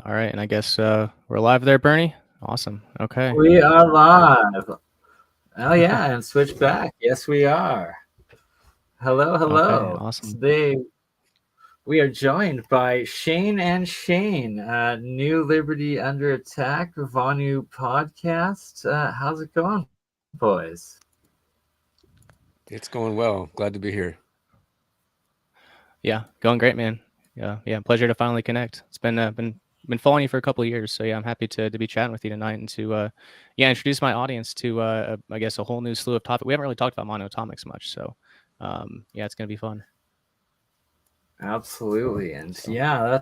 All right, and I guess we're live there, Bernie. Awesome. Okay. We are live. Oh yeah, and switch back. Yes, we are. Hello, Okay. hello. Awesome. Today we are joined by Shane and Shane, New Liberty Under Attack, Vonu podcast. How's it going, boys? It's going well. Glad to be here. Yeah, going great, man. Yeah. Pleasure to finally connect. It's been following you for a couple of years, so yeah, I'm happy to be chatting with you tonight and to introduce my audience to I guess a whole new slew of topics. We haven't really talked about MonoAtomics much, so yeah, it's gonna be fun. Absolutely, and yeah,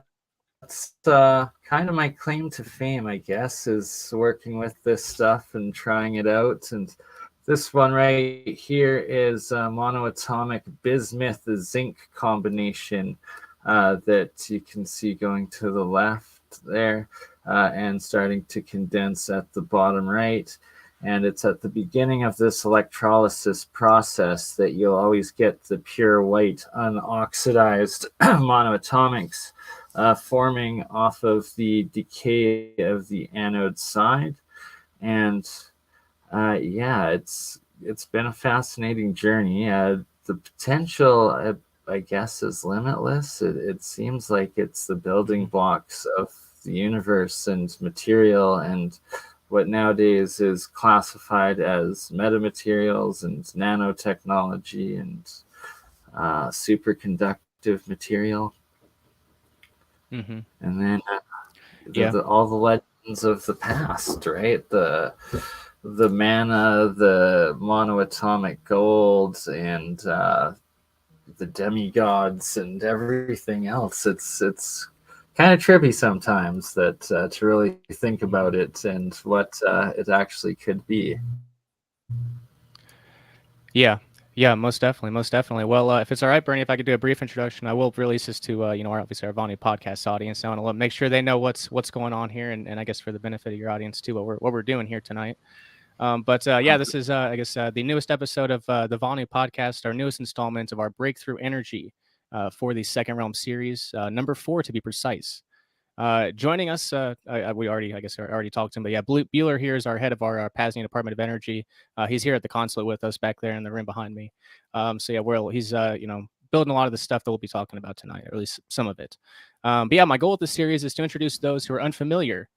that's kind of my claim to fame, I guess, is working with this stuff and trying it out. And this one right here is monoatomic bismuth zinc combination that you can see going to the left there and starting to condense at the bottom right. And it's at the beginning of this electrolysis process that you'll always get the pure white unoxidized monoatomics forming off of the decay of the anode side. And yeah, it's been a fascinating journey. The potential, I guess, is limitless. It seems like it's the building blocks of the universe and material, and what nowadays is classified as metamaterials and nanotechnology and superconductive material. Mm-hmm. And then all the legends of the past, right? The mana, the monoatomic gold, and the demigods, and everything else. It's kind of trippy sometimes that to really think about it and what it actually could be. Yeah, most definitely. Well, if it's all right, Bernie, if I could do a brief introduction, I will release this to obviously our Vonu podcast audience. I want to make sure they know what's going on here, and I guess for the benefit of your audience too, what we're doing here tonight. Yeah, this is I guess the newest episode of the Vonu podcast, our newest installment of our Breakthrough Energy for the Second Realm series, number 4 to be precise. Joining us, we already talked to him, but yeah, Bueller here is our head of our Pasadena Department of Energy. He's here at the consulate with us back there in the room behind me. So yeah, he's building a lot of the stuff that we'll be talking about tonight, or at least some of it. But yeah, my goal with this series is to introduce those who are unfamiliar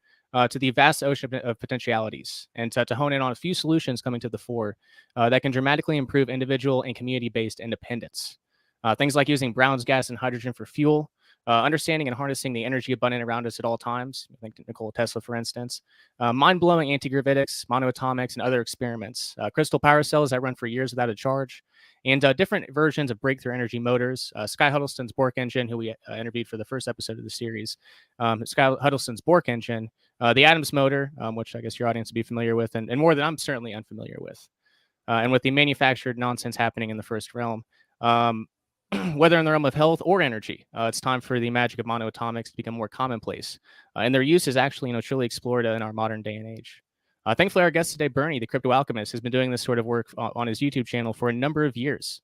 to the vast ocean of potentialities, and to hone in on a few solutions coming to the fore that can dramatically improve individual and community-based independence. Things like using Brown's gas and hydrogen for fuel, understanding and harnessing the energy abundant around us at all times. I think Nikola Tesla, for instance. Mind-blowing anti-gravitics, monoatomics, and other experiments. Crystal power cells that run for years without a charge. And different versions of breakthrough energy motors. Sky Huddleston's Bork engine, who we interviewed for the first episode of the series. Sky Huddleston's Bork engine. The Adams motor, which I guess your audience will be familiar with, and more than I'm certainly unfamiliar with. And with the manufactured nonsense happening in the first realm. Whether in the realm of health or energy, it's time for the magic of monoatomics to become more commonplace. And their use is actually, truly explored in our modern day and age. Thankfully, our guest today, BurnEye, the crypto alchemist, has been doing this sort of work on his YouTube channel for a number of years.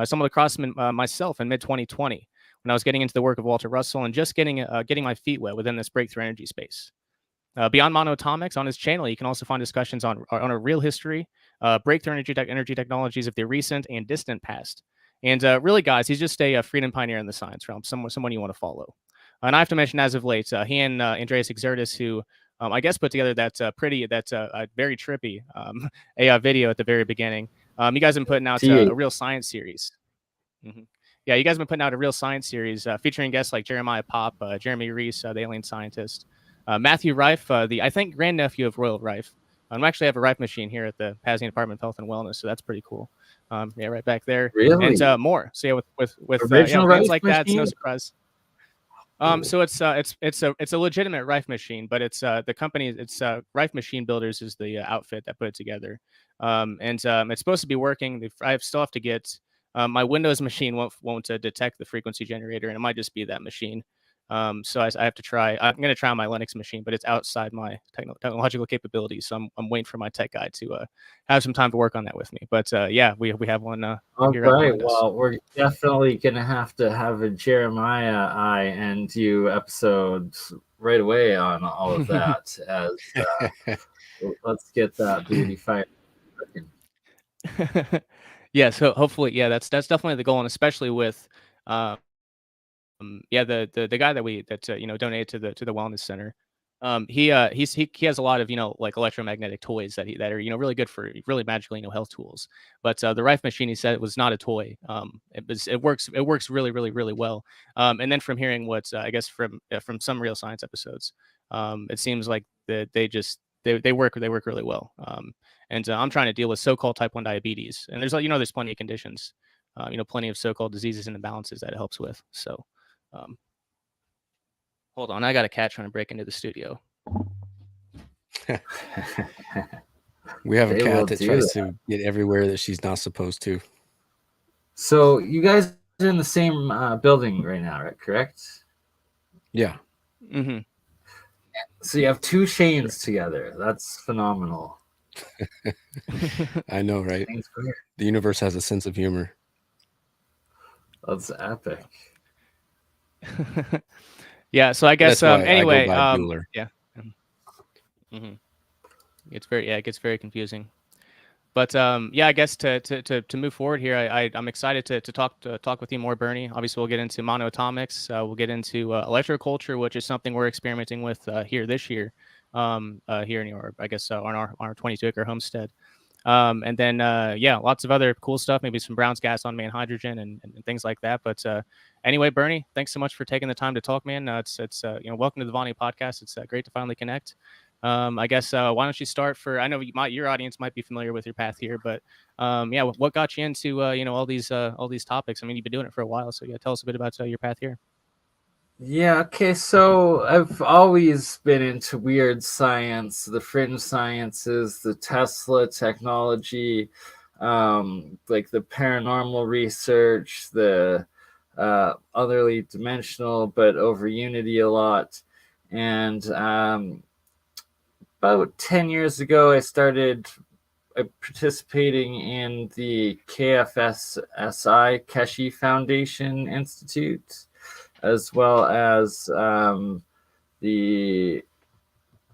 Stumbled across myself in mid-2020 when I was getting into the work of Walter Russell and just getting my feet wet within this breakthrough energy space. Beyond monoatomics, on his channel, you can also find discussions on a real history, breakthrough energy technologies of the recent and distant past. And really, guys, he's just a freedom pioneer in the science realm, someone you want to follow. And I have to mention, as of late, he and Andreas Exertus, who I guess put together that very trippy a video at the very beginning. You guys have been putting out a real science series. Mm-hmm. Yeah, you guys have been putting out a real science series featuring guests like Jeremiah Pop, Jeremy Reese, the alien scientist, Matthew Rife, I think grandnephew of Royal Rife. I actually have a Rife machine here at the Pasadena Department of Health and Wellness, so that's pretty cool. Yeah, right back there. Really? And more. So yeah, with things like that, it's no surprise. So it's a legitimate Rife machine, but it's the company. It's Rife Machine Builders is the outfit that put it together. And it's supposed to be working. I still have to get my Windows machine won't detect the frequency generator, and it might just be that machine. So I have to try. I'm going to try on my Linux machine, but it's outside my technological capabilities. So I'm waiting for my tech guy to have some time to work on that with me. But yeah, we have one. All right. Well, we're definitely going to have a Jeremiah I and you episode right away on all of that. As let's get that beauty fire. Yeah, so hopefully, yeah, that's definitely the goal, and especially with, yeah, the guy that you know, donated to the wellness center. He has a lot of, you know, like electromagnetic toys that are, you know, really good for really magical, you know, health tools. But the Rife machine, he said, it was not a toy. It works really really well. And then from hearing what I guess from some real science episodes, it seems like that they work really well. And I'm trying to deal with so-called type 1 diabetes, and there's, you know, there's plenty of conditions, you know, plenty of so-called diseases and imbalances that it helps with. So um, hold on, I got a cat trying to break into the studio. We have a They will cat that do tries that. to get everywhere that she's not supposed to. So you guys are in the same building right now, right? Correct? Yeah. Mm-hmm. So you have two Shanes together. That's phenomenal. I know, right? Thanks for The universe has a sense of humor. That's epic. Yeah, so I guess That's why I go anyway, by Bueller. yeah. Mm-hmm. It gets very confusing. But yeah, I guess to move forward here, I'm excited to talk with you more, Bernie. Obviously, we'll get into MonoAtomics. We'll get into electroculture, which is something we're experimenting with here this year, here in our, I guess, on our 22-acre homestead. And then yeah, lots of other cool stuff, maybe some Brown's gas on main hydrogen and things like that. But anyway, Bernie, thanks so much for taking the time to talk, man. It's you know, welcome to the Vonu podcast. It's great to finally connect. I guess why don't you start for? I know your audience might be familiar with your path here, but yeah, what got you into you know, all these topics? I mean, you've been doing it for a while, so yeah, tell us a bit about your path here. Yeah, okay, so I've always been into weird science, the fringe sciences, the Tesla technology, like the paranormal research, the otherly dimensional, but over unity a lot. And about 10 years ago, I started participating in the KFSSI Keshe Foundation Institute, as well as the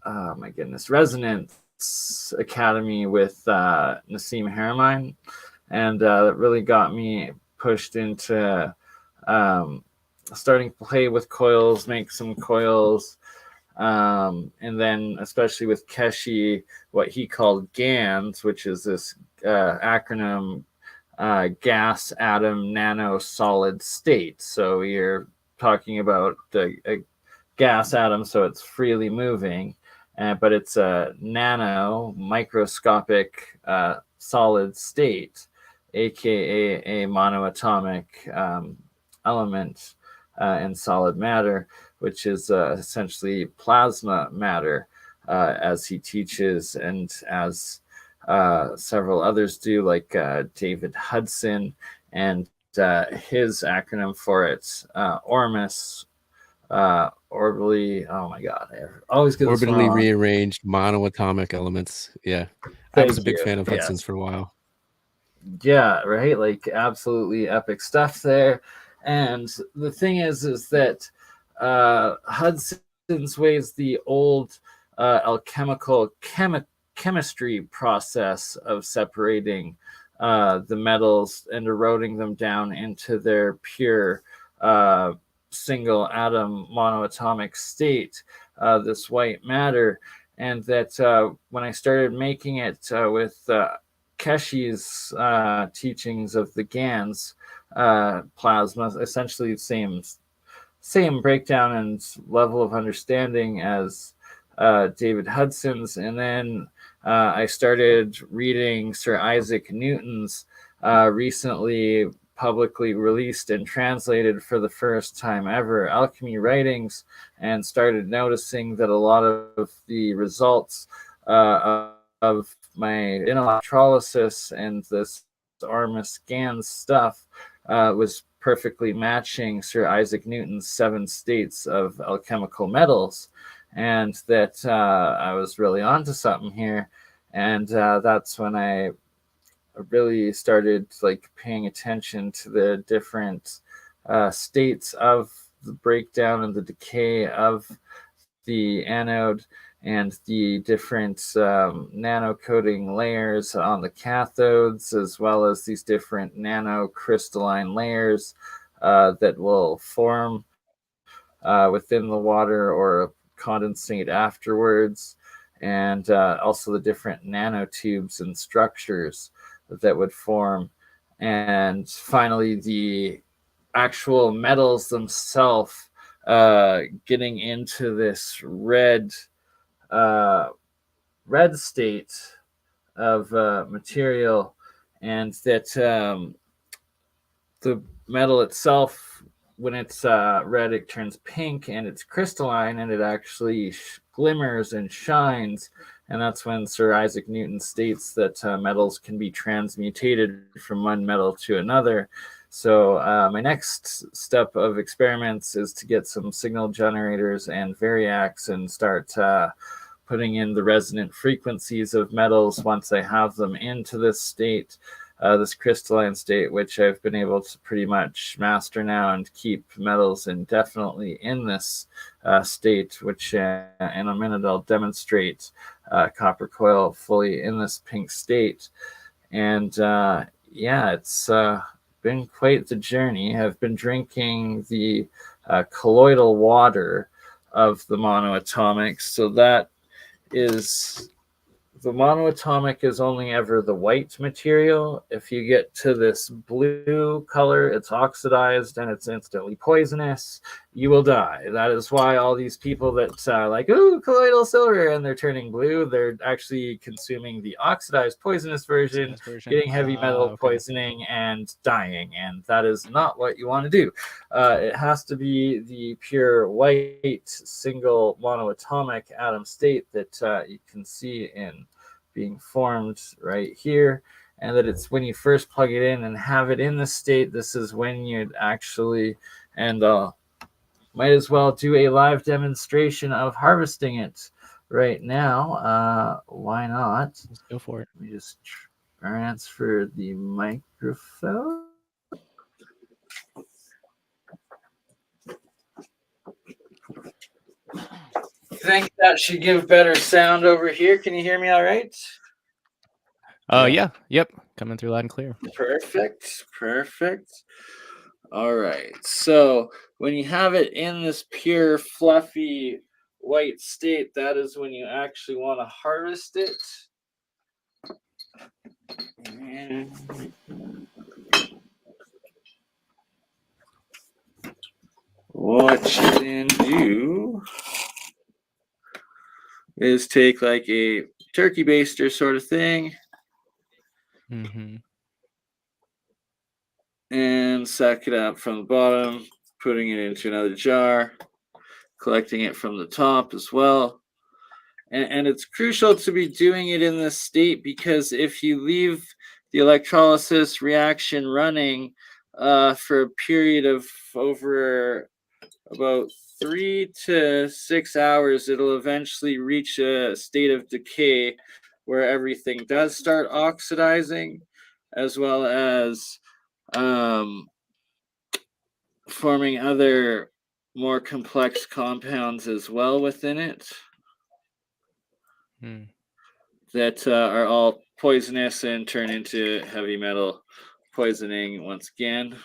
my goodness, Resonance Academy with Nassim Haramein, and that really got me pushed into starting to play with coils, make some coils, and then especially with Keshe, what he called GANs, which is this acronym, gas, atom, nano, solid state. So you're talking about a gas atom, so it's freely moving, but it's a nano, microscopic solid state, aka a monoatomic element in solid matter, which is essentially plasma matter, as he teaches, and as several others do, like David Hudson, and his acronym for it, ORMUS, orbitally. Oh my god, I always get this one Orbitally wrong. rearranged monoatomic elements. Yeah. I was a big fan of Hudson's for a while. Yeah, right. Like absolutely epic stuff there. And the thing is that Hudson's ways the old alchemical chemistry process of separating the metals and eroding them down into their pure single atom monoatomic state, this white matter. And that when I started making it with Keshe's teachings of the GANs plasma, essentially the same breakdown and level of understanding as David Hudson's. And then I started reading Sir Isaac Newton's recently publicly released and translated for the first time ever Alchemy writings, and started noticing that a lot of the results of my electrolysis and this Armus GANs stuff was perfectly matching Sir Isaac Newton's 7 states of alchemical metals, and that I was really onto something here. And that's when I really started like paying attention to the different states of the breakdown and the decay of the anode and the different nano coating layers on the cathodes, as well as these different nano crystalline layers that will form within the water or condensate afterwards, and also the different nanotubes and structures that would form. And finally, the actual metals themselves getting into this red state of material, and that the metal itself, when it's red, it turns pink and it's crystalline, and it actually glimmers and shines. And that's when Sir Isaac Newton states that metals can be transmutated from one metal to another. So my next step of experiments is to get some signal generators and variacs and start putting in the resonant frequencies of metals once I have them into this state, this crystalline state, which I've been able to pretty much master now and keep metals indefinitely in this state, which in a minute I'll demonstrate copper coil fully in this pink state. And yeah, it's been quite the journey. I've been drinking the colloidal water of the MonoAtomics, so that is, the monoatomic is only ever the white material. If you get to this blue color, it's oxidized and it's instantly poisonous. You will die. That is why all these people that like, ooh, colloidal silver, and they're turning blue, they're actually consuming the oxidized poisonous version, getting heavy metal poisoning and dying. And that is not what you want to do. It has to be the pure white single monoatomic atom state that you can see in being formed right here, and that it's when you first plug it in and have it in the state, this is when you'd actually, and might as well do a live demonstration of harvesting it right now. Why not? Let's go for it. Let me just transfer the microphone. Think that should give better sound over here. Can you hear me all right? Yeah. Yep. Coming through loud and clear. Perfect. All right. So when you have it in this pure, fluffy, white state, that is when you actually want to harvest it. And what you then do is take like a turkey baster sort of thing, and suck it up from the bottom, putting it into another jar, collecting it from the top as well. And it's crucial to be doing it in this state, because if you leave the electrolysis reaction running for a period of over about 3 to 6 hours, it'll eventually reach a state of decay where everything does start oxidizing, as well as forming other more complex compounds as well within it that are all poisonous and turn into heavy metal poisoning once again.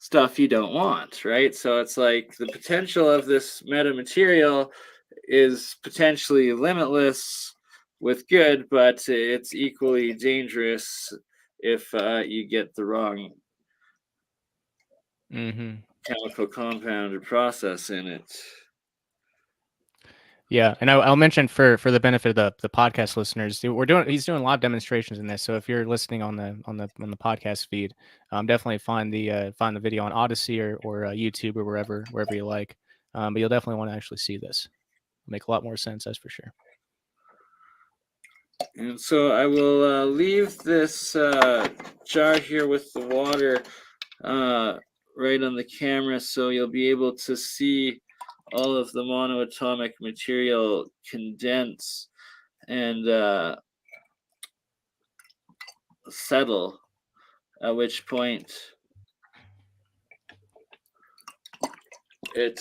Stuff you don't want, right? So it's like the potential of this metamaterial is potentially limitless with good, but it's equally dangerous if you get the wrong chemical compound or process in it. Yeah, and I'll mention for the benefit of the podcast listeners, he's doing live demonstrations in this. So if you're listening on the podcast feed, definitely find the video on OdySee or YouTube or wherever you like. But you'll definitely want to actually see this. It'll make a lot more sense, that's for sure. And so I will leave this jar here with the water right on the camera, so you'll be able to see all of the monoatomic material condense and settle, at which point it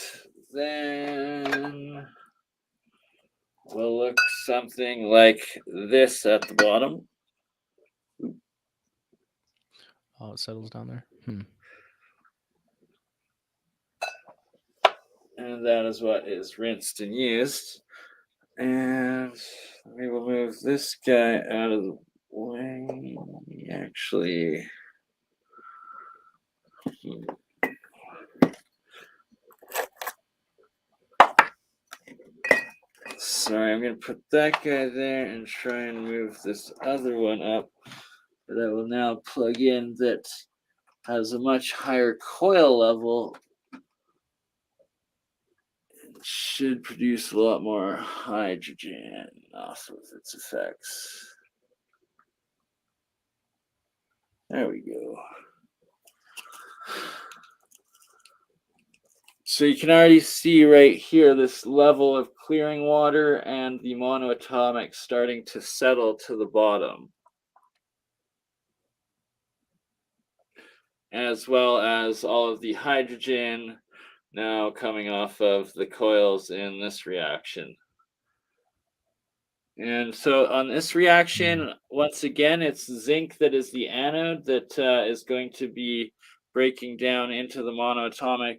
then will look something like this at the bottom. Oh, it settles down there. And that is what is rinsed and used. And we will move this guy out of the way. Actually, sorry, I'm going to put that guy there and try and move this other one up that I will now plug in that has a much higher coil level. It should produce a lot more hydrogen off of its effects. There we go. So you can already see right here this level of clearing water and the monoatomic starting to settle to the bottom, as well as all of the hydrogen now coming off of the coils in this reaction. And so on this reaction, once again, it's zinc that is the anode that is going to be breaking down into the monoatomic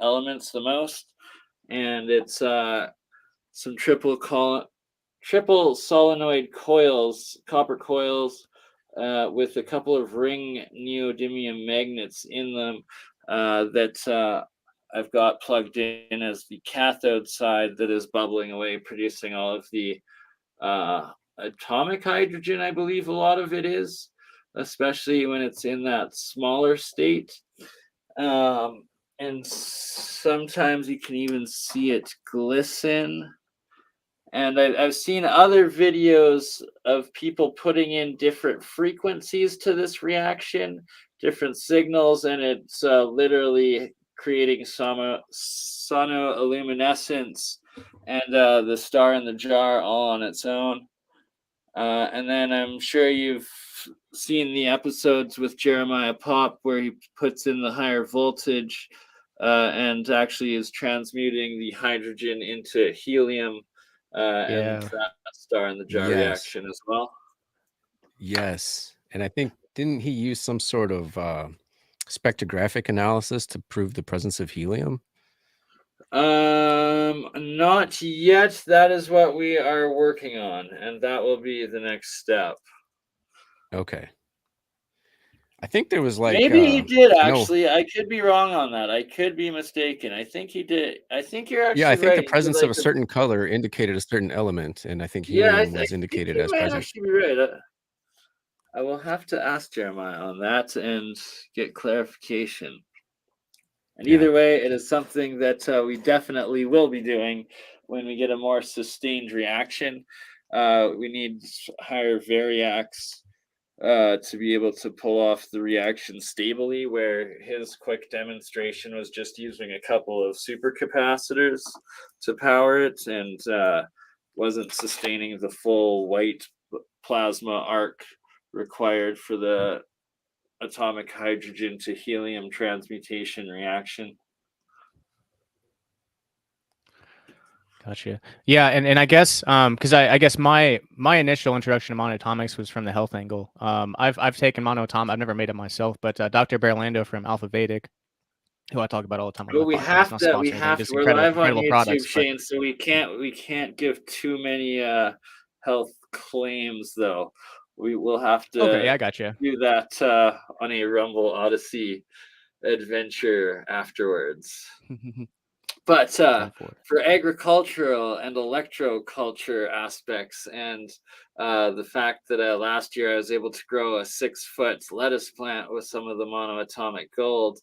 elements the most, and it's some triple solenoid coils, copper coils, with a couple of ring neodymium magnets in them that I've got plugged in as the cathode side that is bubbling away, producing all of the atomic hydrogen. I believe a lot of it is, especially when it's in that smaller state. And sometimes you can even see it glisten. And I've seen other videos of people putting in different frequencies to this reaction, different signals, and it's literally creating sonoluminescence and the star in the jar all on its own. And then I'm sure you've seen the episodes with Jeremiah Pop where he puts in the higher voltage and actually is transmuting the hydrogen into helium and that star in the jar reaction as well. Yes. And I think, didn't he use some sort of spectrographic analysis to prove the presence of helium? Not yet. That is what we are working on, and that will be the next step. Okay. I think there was like maybe he did actually. I could be wrong on that. I could be mistaken. I think he did. I think you're actually I think right. the presence of a certain color indicated a certain element, and I think helium was indicated as present. Actually be right. I will have to ask Jeremiah on that and get clarification. And either way, it is something that we definitely will be doing when we get a more sustained reaction. We need higher variacs to be able to pull off the reaction stably, where his quick demonstration was just using a couple of supercapacitors to power it and wasn't sustaining the full white plasma arc required for the atomic hydrogen to helium transmutation reaction. Gotcha. Yeah, and I guess because I guess my initial introduction to monoatomics was from the health angle. I've taken monoatomics. I've never made it myself, but Dr. Berlando from Alpha Vedic, who I talk about all the time on Well, my we podcast, have not to. We sponsoring anything, have just to. We're live on incredible YouTube, products, Shane, so we can't give too many health claims, though. We will have to okay, yeah, I gotcha. do that on a Rumble OdySee adventure afterwards. But for agricultural and electroculture aspects, and the fact that last year I was able to grow a 6-foot lettuce plant with some of the monoatomic gold,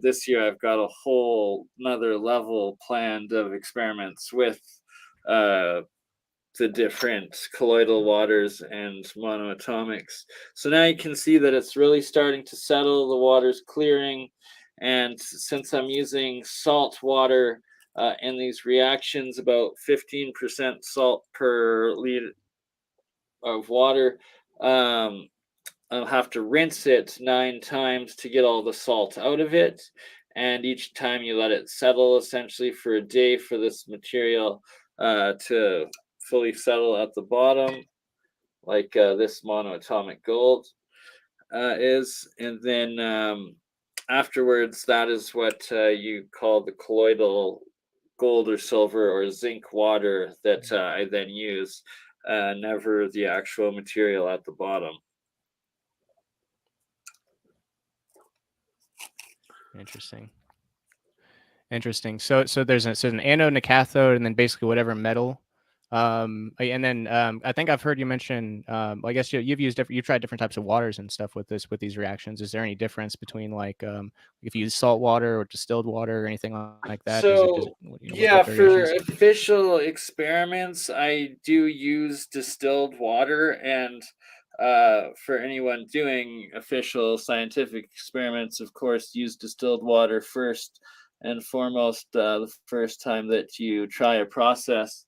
this year I've got a whole another level planned of experiments with the different colloidal waters and monoatomics. So now you can see that it's really starting to settle, the water's clearing, and since I'm using salt water in these reactions, about 15% salt per liter of water, I'll have to rinse it 9 times to get all the salt out of it. and each time you let it settle essentially for a day for this material to fully settle at the bottom, like this monoatomic gold is, and then afterwards, that is what you call the colloidal gold or silver or zinc water that I then use, never the actual material at the bottom. Interesting. So there's an anode and a cathode, and then basically whatever metal. And then I think I've heard you mention. I guess you've tried different types of waters and stuff with these reactions. Is there any difference between like if you use salt water or distilled water or anything like that? So yeah, what for variations? official experiments, I do use distilled water, and for anyone doing official scientific experiments, of course, use distilled water first and foremost the first time that you try a process.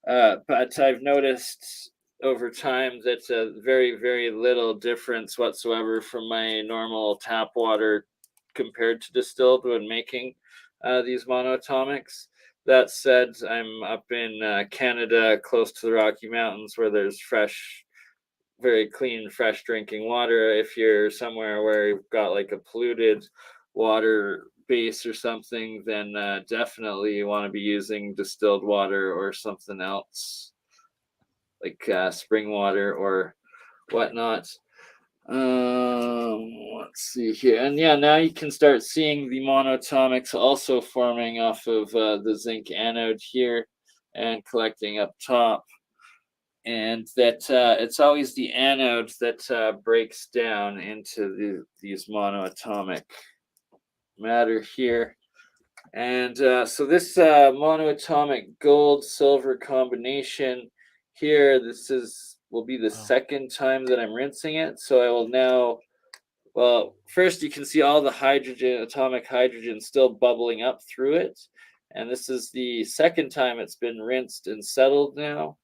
But I've noticed over time that's a very, very little difference whatsoever from my normal tap water compared to distilled when making these monoatomics. That said, I'm up in Canada, close to the Rocky Mountains, where there's fresh, very clean, fresh drinking water. If you're somewhere where you've got like a polluted water base or something, then definitely you want to be using distilled water or something else, like spring water or whatnot. Let's see here, and yeah, now you can start seeing the monoatomics also forming off of the zinc anode here and collecting up top, and that it's always the anode that breaks down into these monoatomic matter here. And so this monoatomic gold silver combination here, will be the second time that I'm rinsing it. So I will now, well, first you can see all the hydrogen, atomic hydrogen still bubbling up through it. And this is the second time it's been rinsed and settled now.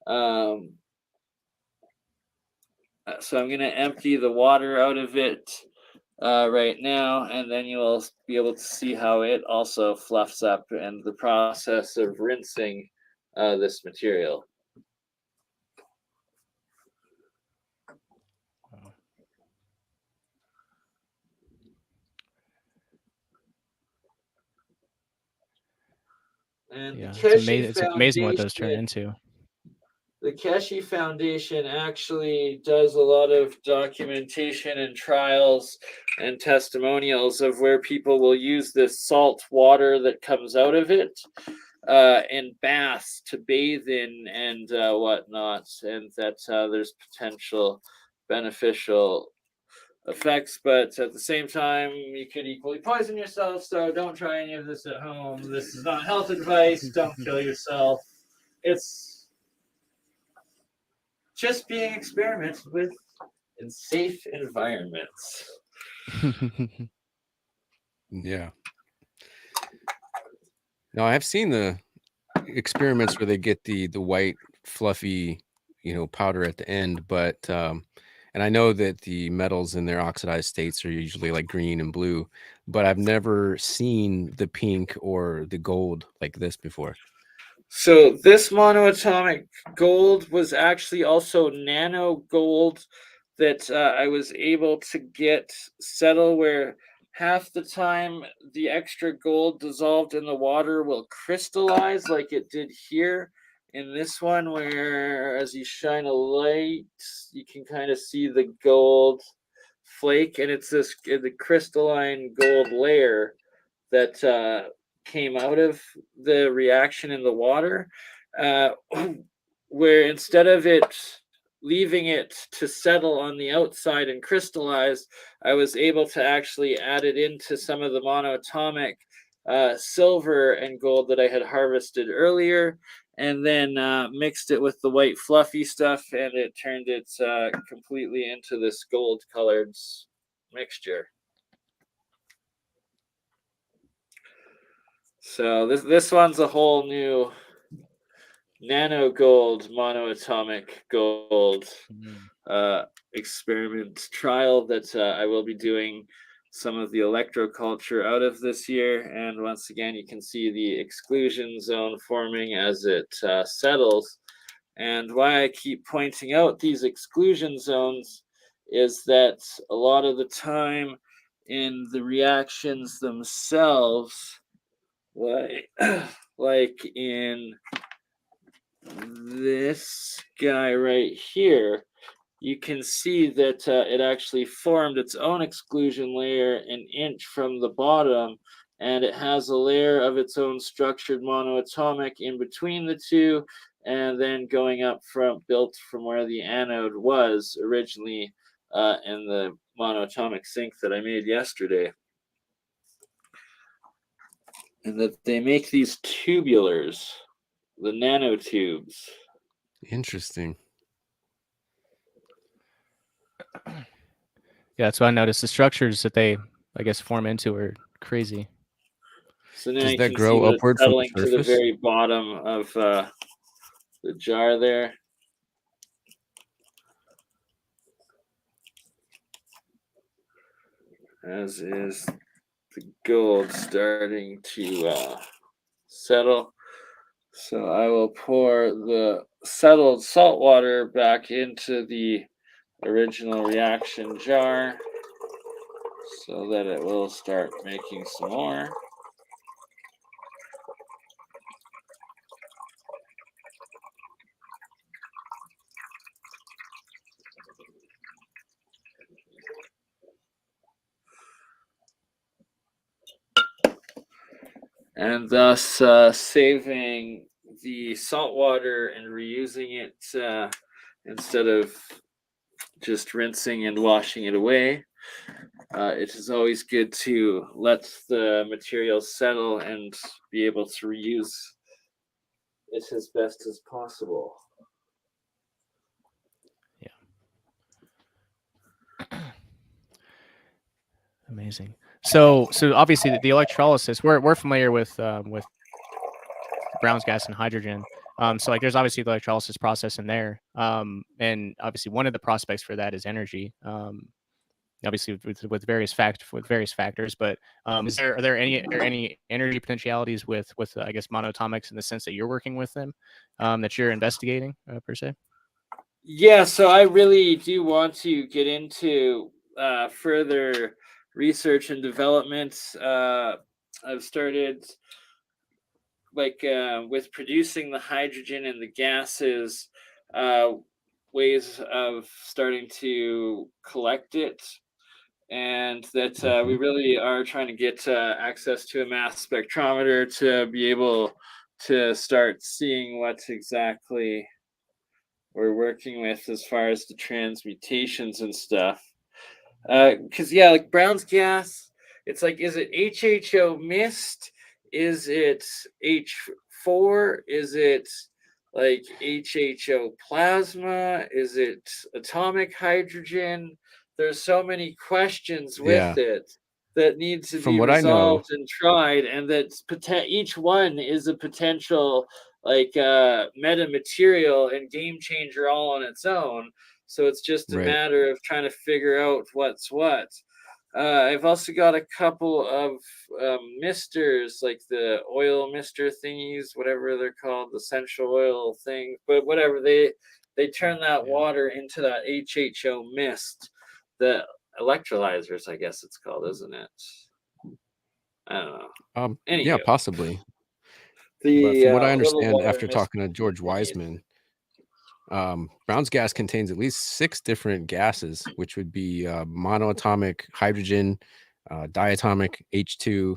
So I'm going to empty the water out of it right now, and then you'll be able to see how it also fluffs up and the process of rinsing this material. And Yeah, it's amazing what those turn into. The Keshe Foundation actually does a lot of documentation and trials and testimonials of where people will use this salt water that comes out of it in baths to bathe in and whatnot, and that there's potential beneficial effects, but at the same time, you could equally poison yourself, so don't try any of this at home. This is not health advice. Don't kill yourself. It's just being experimented with in safe environments. Yeah. Now I've seen the experiments where they get the white fluffy, powder at the end, but and I know that the metals in their oxidized states are usually like green and blue, but I've never seen the pink or the gold like this before. So this monoatomic gold was actually also nano gold that I was able to get settle where half the time the extra gold dissolved in the water will crystallize like it did here in this one, where as you shine a light, you can kind of see the gold flake, and it's the crystalline gold layer that came out of the reaction in the water, where instead of it leaving it to settle on the outside and crystallize, I was able to actually add it into some of the monoatomic silver and gold that I had harvested earlier, and then mixed it with the white fluffy stuff, and it turned it completely into this gold colored mixture. So this one's a whole new nano gold, monoatomic gold experiment trial that I will be doing some of the electroculture out of this year. And once again, you can see the exclusion zone forming as it settles. And why I keep pointing out these exclusion zones is that a lot of the time in the reactions themselves, like in this guy right here, you can see that it actually formed its own exclusion layer an inch from the bottom, and it has a layer of its own structured monoatomic in between the two, and then going up from built from where the anode was originally in the monoatomic sink that I made yesterday. And that they make these tubulars, the nanotubes. Interesting. Yeah, that's what I noticed. The structures that they, I guess, form into are crazy. So now Does you that can grow see what upward it's from the settling to the surface? very bottom of the jar there. As is the gold starting to settle. So I will pour the settled salt water back into the original reaction jar so that it will start making some more. And thus saving the salt water and reusing it instead of just rinsing and washing it away. It is always good to let the material settle and be able to reuse it as best as possible. Amazing. So obviously the electrolysis, we're familiar with Brown's gas and hydrogen. So like there's obviously the electrolysis process in there. And obviously one of the prospects for that is energy. Obviously with various factors, but are there any energy potentialities with I guess monoatomics in the sense that you're working with them that you're investigating per se? Yeah, so I really do want to get into further research and development. I've started with producing the hydrogen and the gases, ways of starting to collect it, and that we really are trying to get access to a mass spectrometer to be able to start seeing what exactly we're working with as far as the transmutations and stuff. Because yeah, like Brown's gas, it's like, is it HHO mist? Is it H4? Is it like HHO plasma? Is it atomic hydrogen? There's so many questions with it that need to From be what I know, resolved and tried, and that each one is a potential meta material and game changer all on its own. So it's just a right. matter of trying to figure out what's what. I've also got a couple of misters, like the oil mister thingies, whatever they're called, the essential oil thing. But whatever, they turn that water into that HHO mist. The electrolyzers, I guess it's called, isn't it? I don't know. Yeah, Anywho, possibly. But the from what I little understand, water after mist talking to George thingies. Wiseman, Brown's gas contains at least 6 different gases, which would be monoatomic hydrogen, diatomic H2,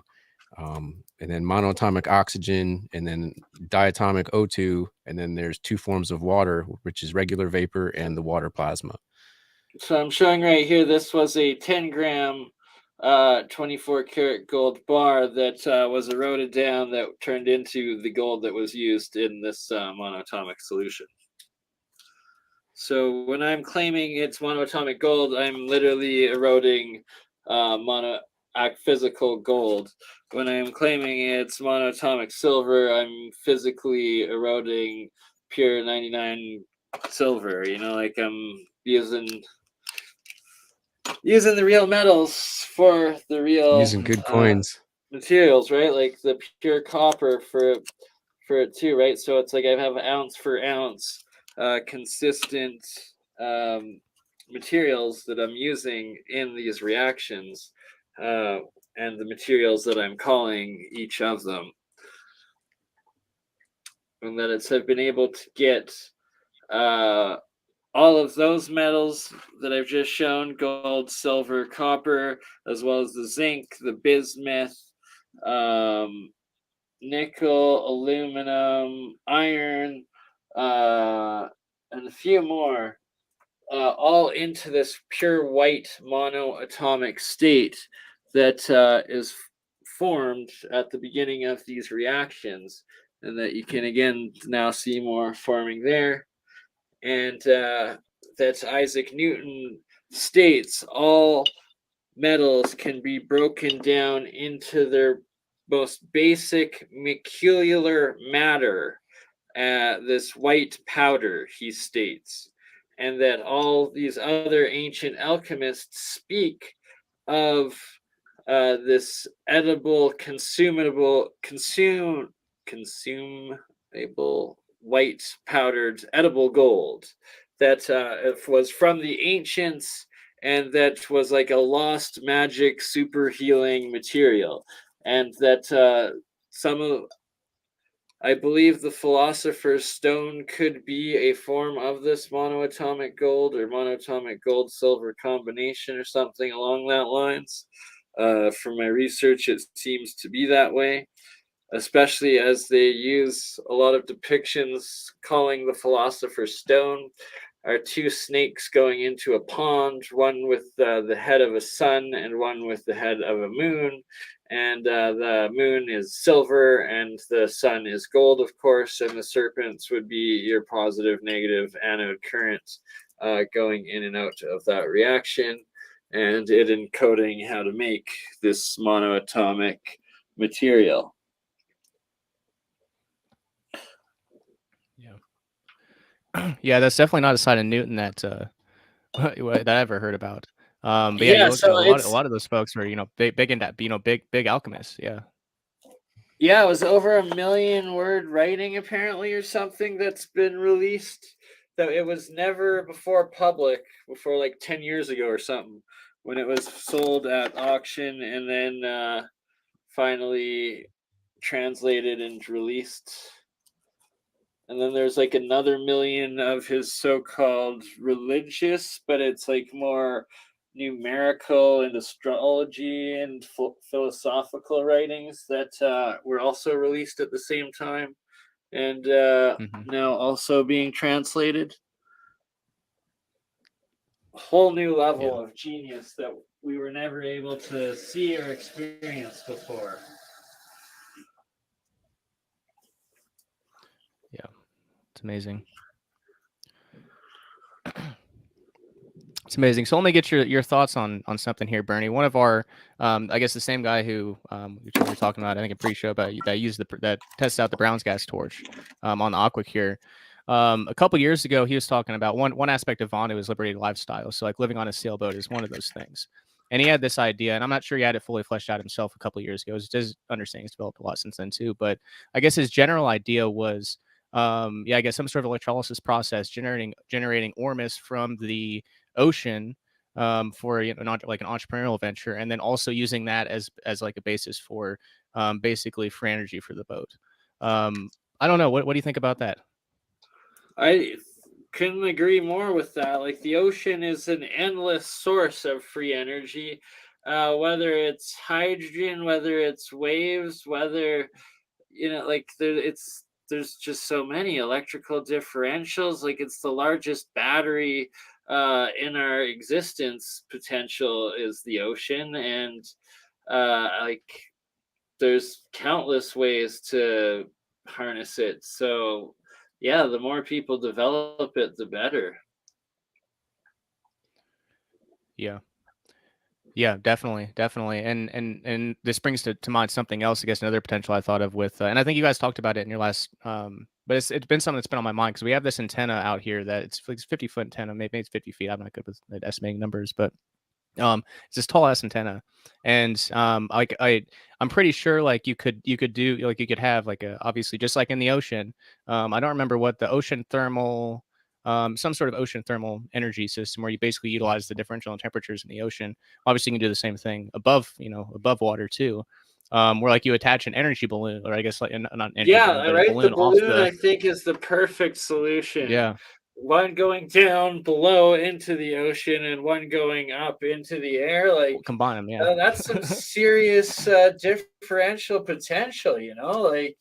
and then monoatomic oxygen, and then diatomic O2, and then there's 2 forms of water, which is regular vapor and the water plasma. So I'm showing right here, this was a 10 gram 24 karat gold bar that was eroded down that turned into the gold that was used in this monoatomic solution. So when I'm claiming it's monoatomic gold, I'm literally eroding physical gold. When I'm claiming it's monoatomic silver, I'm physically eroding pure 99 silver. You know, like I'm using using the real metals for the real Using good coins. materials, right? Like the pure copper for it too, right? So it's like I have ounce for ounce consistent materials that I'm using in these reactions, and the materials that I'm calling each of them, and that I've been able to get all of those metals that I've just shown: gold, silver, copper, as well as the zinc, the bismuth, nickel, aluminum, iron, and a few more, all into this pure white monoatomic state that is formed at the beginning of these reactions, and that you can again now see more forming there. And that Isaac Newton states all metals can be broken down into their most basic molecular matter, this white powder, he states, and that all these other ancient alchemists speak of this edible, consumable white powdered edible gold that was from the ancients, and that was like a lost magic super healing material, and that I believe the Philosopher's Stone could be a form of this monoatomic gold, or monoatomic gold silver combination, or something along that lines. From my research, it seems to be that way, especially as they use a lot of depictions calling the Philosopher's Stone are two snakes going into a pond, one with the head of a sun and one with the head of a moon. And the moon is silver and the sun is gold, of course, and the serpents would be your positive, negative anode current going in and out of that reaction, and it encoding how to make this monoatomic material. Yeah, that's definitely not a side of Newton that that I ever heard about. But yeah, Yeah, you look so a lot of those folks were big in that big alchemists. Yeah. Yeah, it was over 1 million word writing apparently, or something, that's been released. That it was never before public before like 10 years ago or something, when it was sold at auction and then finally translated and released. And then there's like another 1 million of his so-called religious, but it's like more numerical and astrology and philosophical writings that were also released at the same time, and now also being translated. A whole new level of genius that we were never able to see or experience before. Yeah, it's amazing. It's amazing. So let me get your thoughts on something here, Bernie. One of our, I guess the same guy who we were talking about, I think a pre-show, about that used that tested out the Brown's gas torch on the Aqua Cure. A couple years ago, he was talking about one aspect of Vonu is liberated lifestyle. So like living on a sailboat is one of those things. And he had this idea, and I'm not sure he had it fully fleshed out himself a couple years ago. His understanding's developed a lot since then too. But I guess his general idea was, I guess some sort of electrolysis process generating ormus from the ocean for like an entrepreneurial venture, and then also using that as like a basis for basically free energy for the boat. I don't know. What do you think about that? I couldn't agree more with that. Like, the ocean is an endless source of free energy, whether it's hydrogen, whether it's waves, whether there's just so many electrical differentials. Like, it's the largest battery in our existence potential is the ocean, and like there's countless ways to harness it. So yeah, the more people develop it, the better. Yeah, definitely, and this brings to mind something else. I guess another potential I thought of with, and I think you guys talked about it in your last, but it's been something that's been on my mind because we have this antenna out here that it's 50-foot antenna, maybe it's 50 feet. I'm not good with estimating numbers, but It's this tall ass antenna, and like I'm pretty sure like you could do like you could have like a obviously just like in the ocean. I don't remember what the ocean thermal some sort of ocean thermal energy system where you basically utilize the differential in temperatures in the ocean. Obviously, you can do the same thing above, above water too, where like you attach an energy balloon, or I guess like not energy balloon, but a right. The balloon off balloon, I the think, is the perfect solution. yeah. One going down below into the ocean and one going up into the air. Like, Combine them, yeah. that's some serious differential potential. Like,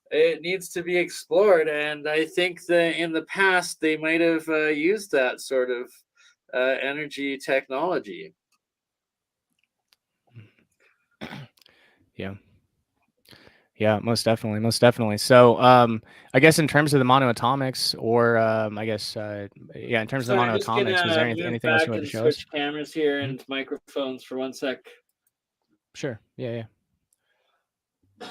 it needs to be explored, and I think that in the past they might have used that sort of energy technology. Yeah. Yeah, most definitely, most definitely. So, I guess in terms of the monoatomics, or I guess, yeah, in terms So of the I'm just monoatomics, was there gonna move anything else you back wanted to and show us? switch cameras here Mhm. and microphones for 1 sec. Sure. Yeah, yeah.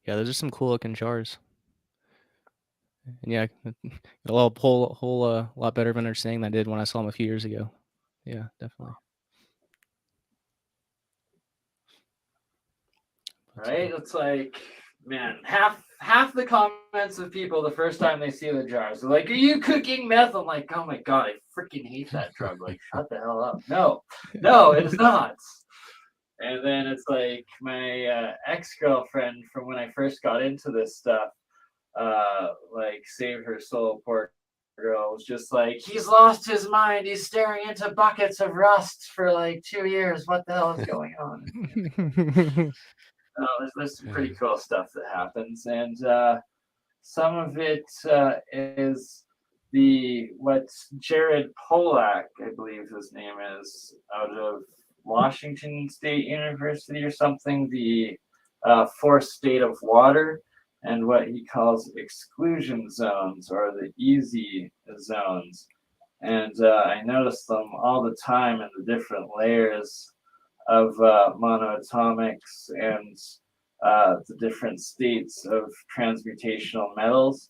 Yeah, those are some cool looking jars. And yeah, a whole lot better of an understanding than I did when I saw them a few years ago. Yeah, definitely. Right? It's like, man, half the comments of people the first time they see the jars are like, "Are you cooking meth?" I'm like, "Oh my god, I freaking hate that drug! Like, shut the hell up!" No, it is not. And then it's like my ex-girlfriend from when I first got into this stuff, like, save her soul, poor girl, was just like, "He's lost his mind. He's staring into buckets of rust for like 2 years. What the hell is going on?" There's some pretty cool stuff that happens, and some of it is what Jared Polak, I believe his name is, out of Washington State University or something, the fourth state of water, and what he calls exclusion zones, or the easy zones. And I notice them all the time in the different layers of monoatomics and the different states of transmutational metals.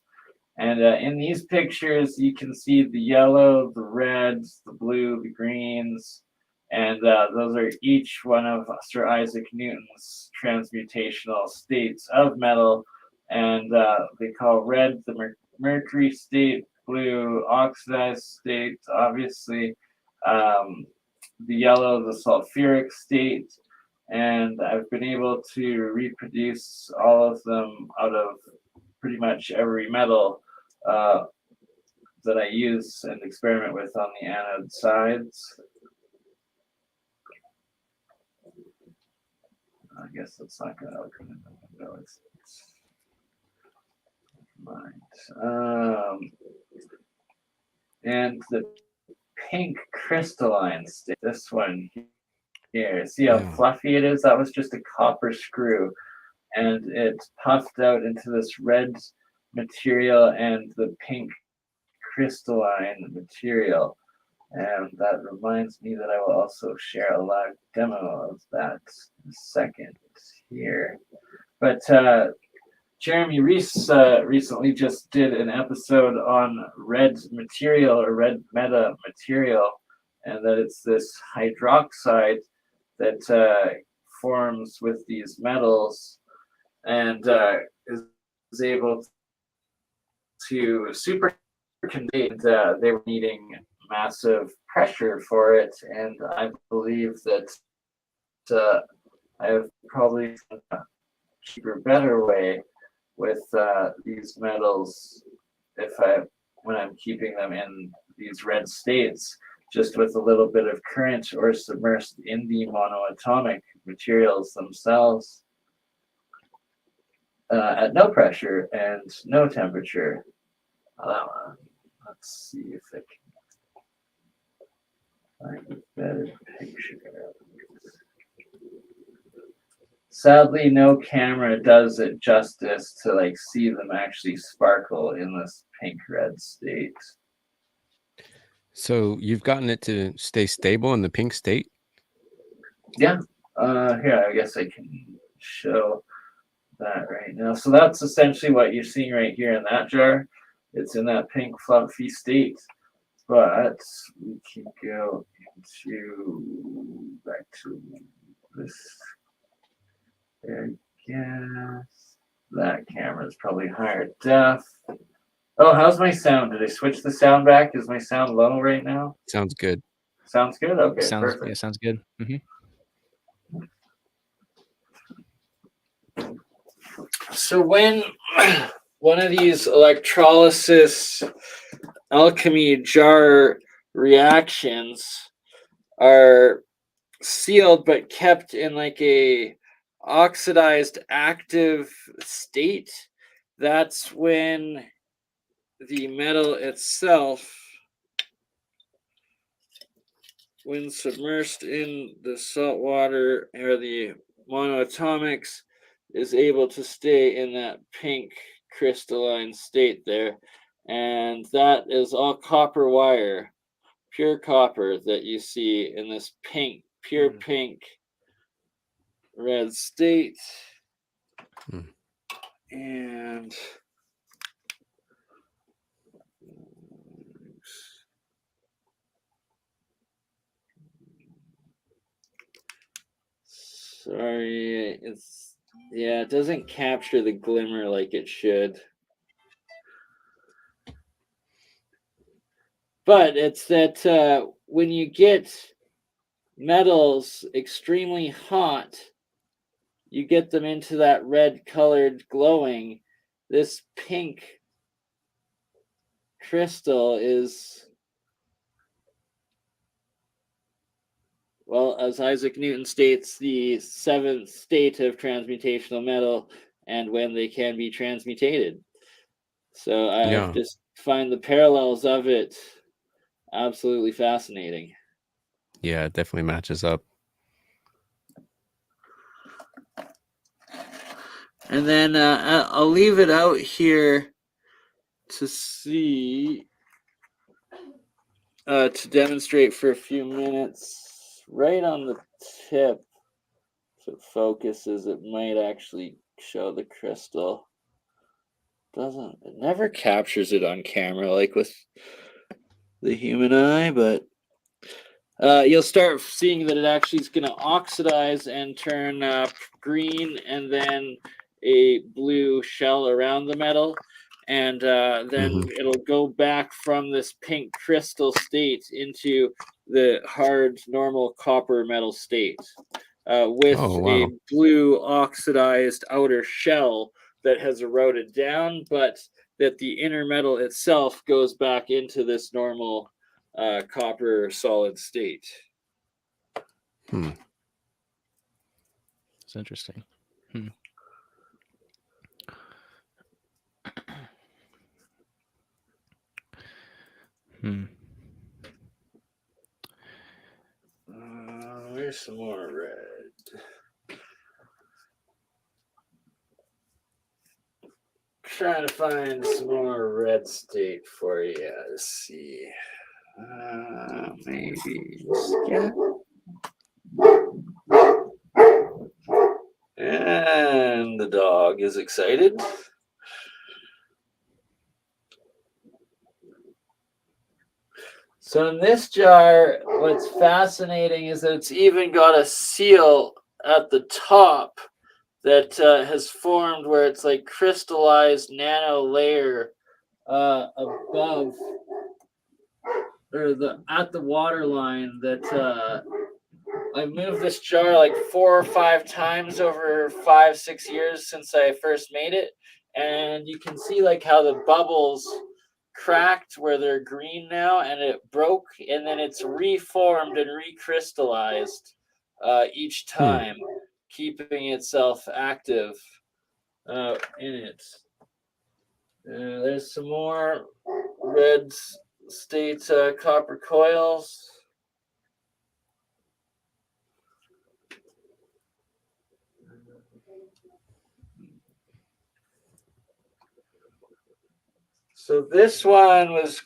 And in these pictures, you can see the yellow, the reds, the blue, the greens, and those are each one of Sir Isaac Newton's transmutational states of metal. And they call red the mercury state, blue oxidized state, obviously, the yellow the sulfuric state. And I've been able to reproduce all of them out of pretty much every metal that I use and experiment with on the anode sides. I guess that's not going to open in the window. It's mind. And the pink crystalline state, this one here. See how fluffy it is? That was just a copper screw, and it puffed out into this red material and the pink crystalline material. And that reminds me that I will also share a live demo of that in a second here. But Jeremy Reese recently just did an episode on red material, or red meta material, and that it's this hydroxide that forms with these metals and is able to superconduct. They were needing massive pressure for it, and I believe that I have probably a cheaper, better way with these metals when I'm keeping them in these red states, just with a little bit of current or submersed in the monoatomic materials themselves at no pressure and no temperature. Let's see if I can find a better picture. Sadly, no camera does it justice to see them actually sparkle in this pink red state. So you've gotten it to stay stable in the pink state? Yeah. Here, I guess I can show. that right now. So that's essentially what you're seeing right here in that jar. It's in that pink fluffy state. But we can go into back to this. There, yes. That camera is probably higher def. Oh, how's my sound? Did I switch the sound back? Is my sound low right now? Sounds good. Sounds good? Okay, Sounds perfect. yeah, sounds good. So when one of these electrolysis alchemy jar reactions are sealed but kept in like a oxidized active state, that's when the metal itself, when submerged in the salt water or the MonoAtomics, is able to stay in that pink crystalline state there. And that is all copper wire, pure copper that you see in this pink, pure pink red state. And sorry, it doesn't capture the glimmer like it should. But it's that when you get metals extremely hot, you get them into that red colored glowing. This pink crystal is, well, as Isaac Newton states, the seventh state of transmutational metal and when they can be transmutated. So I just find the parallels of it absolutely fascinating. Yeah, it definitely matches up. And then I'll leave it out here to see, to demonstrate for a few minutes. Right on the tip, if it focuses, it might actually show the crystal. It never captures it on camera like with the human eye, but you'll start seeing that it actually is going to oxidize and turn green and then a blue shell around the metal. And then it'll go back from this pink crystal state into the hard, normal copper metal state with a blue oxidized outer shell that has eroded down, but that the inner metal itself goes back into this normal copper solid state. It's interesting. Where's some more red? Trying to find some more red state for you. Let's see. Maybe. Yeah. And the dog is excited. So in this jar, what's fascinating is that it's even got a seal at the top that has formed where it's like crystallized nano layer above or at the water line that I moved this jar like 4 or 5 times over 5-6 years since I first made it, and you can see like how the bubbles cracked where they're green now, and it broke, and then it's reformed and recrystallized each time, keeping itself active in it. There's some more red state copper coils. So this one was,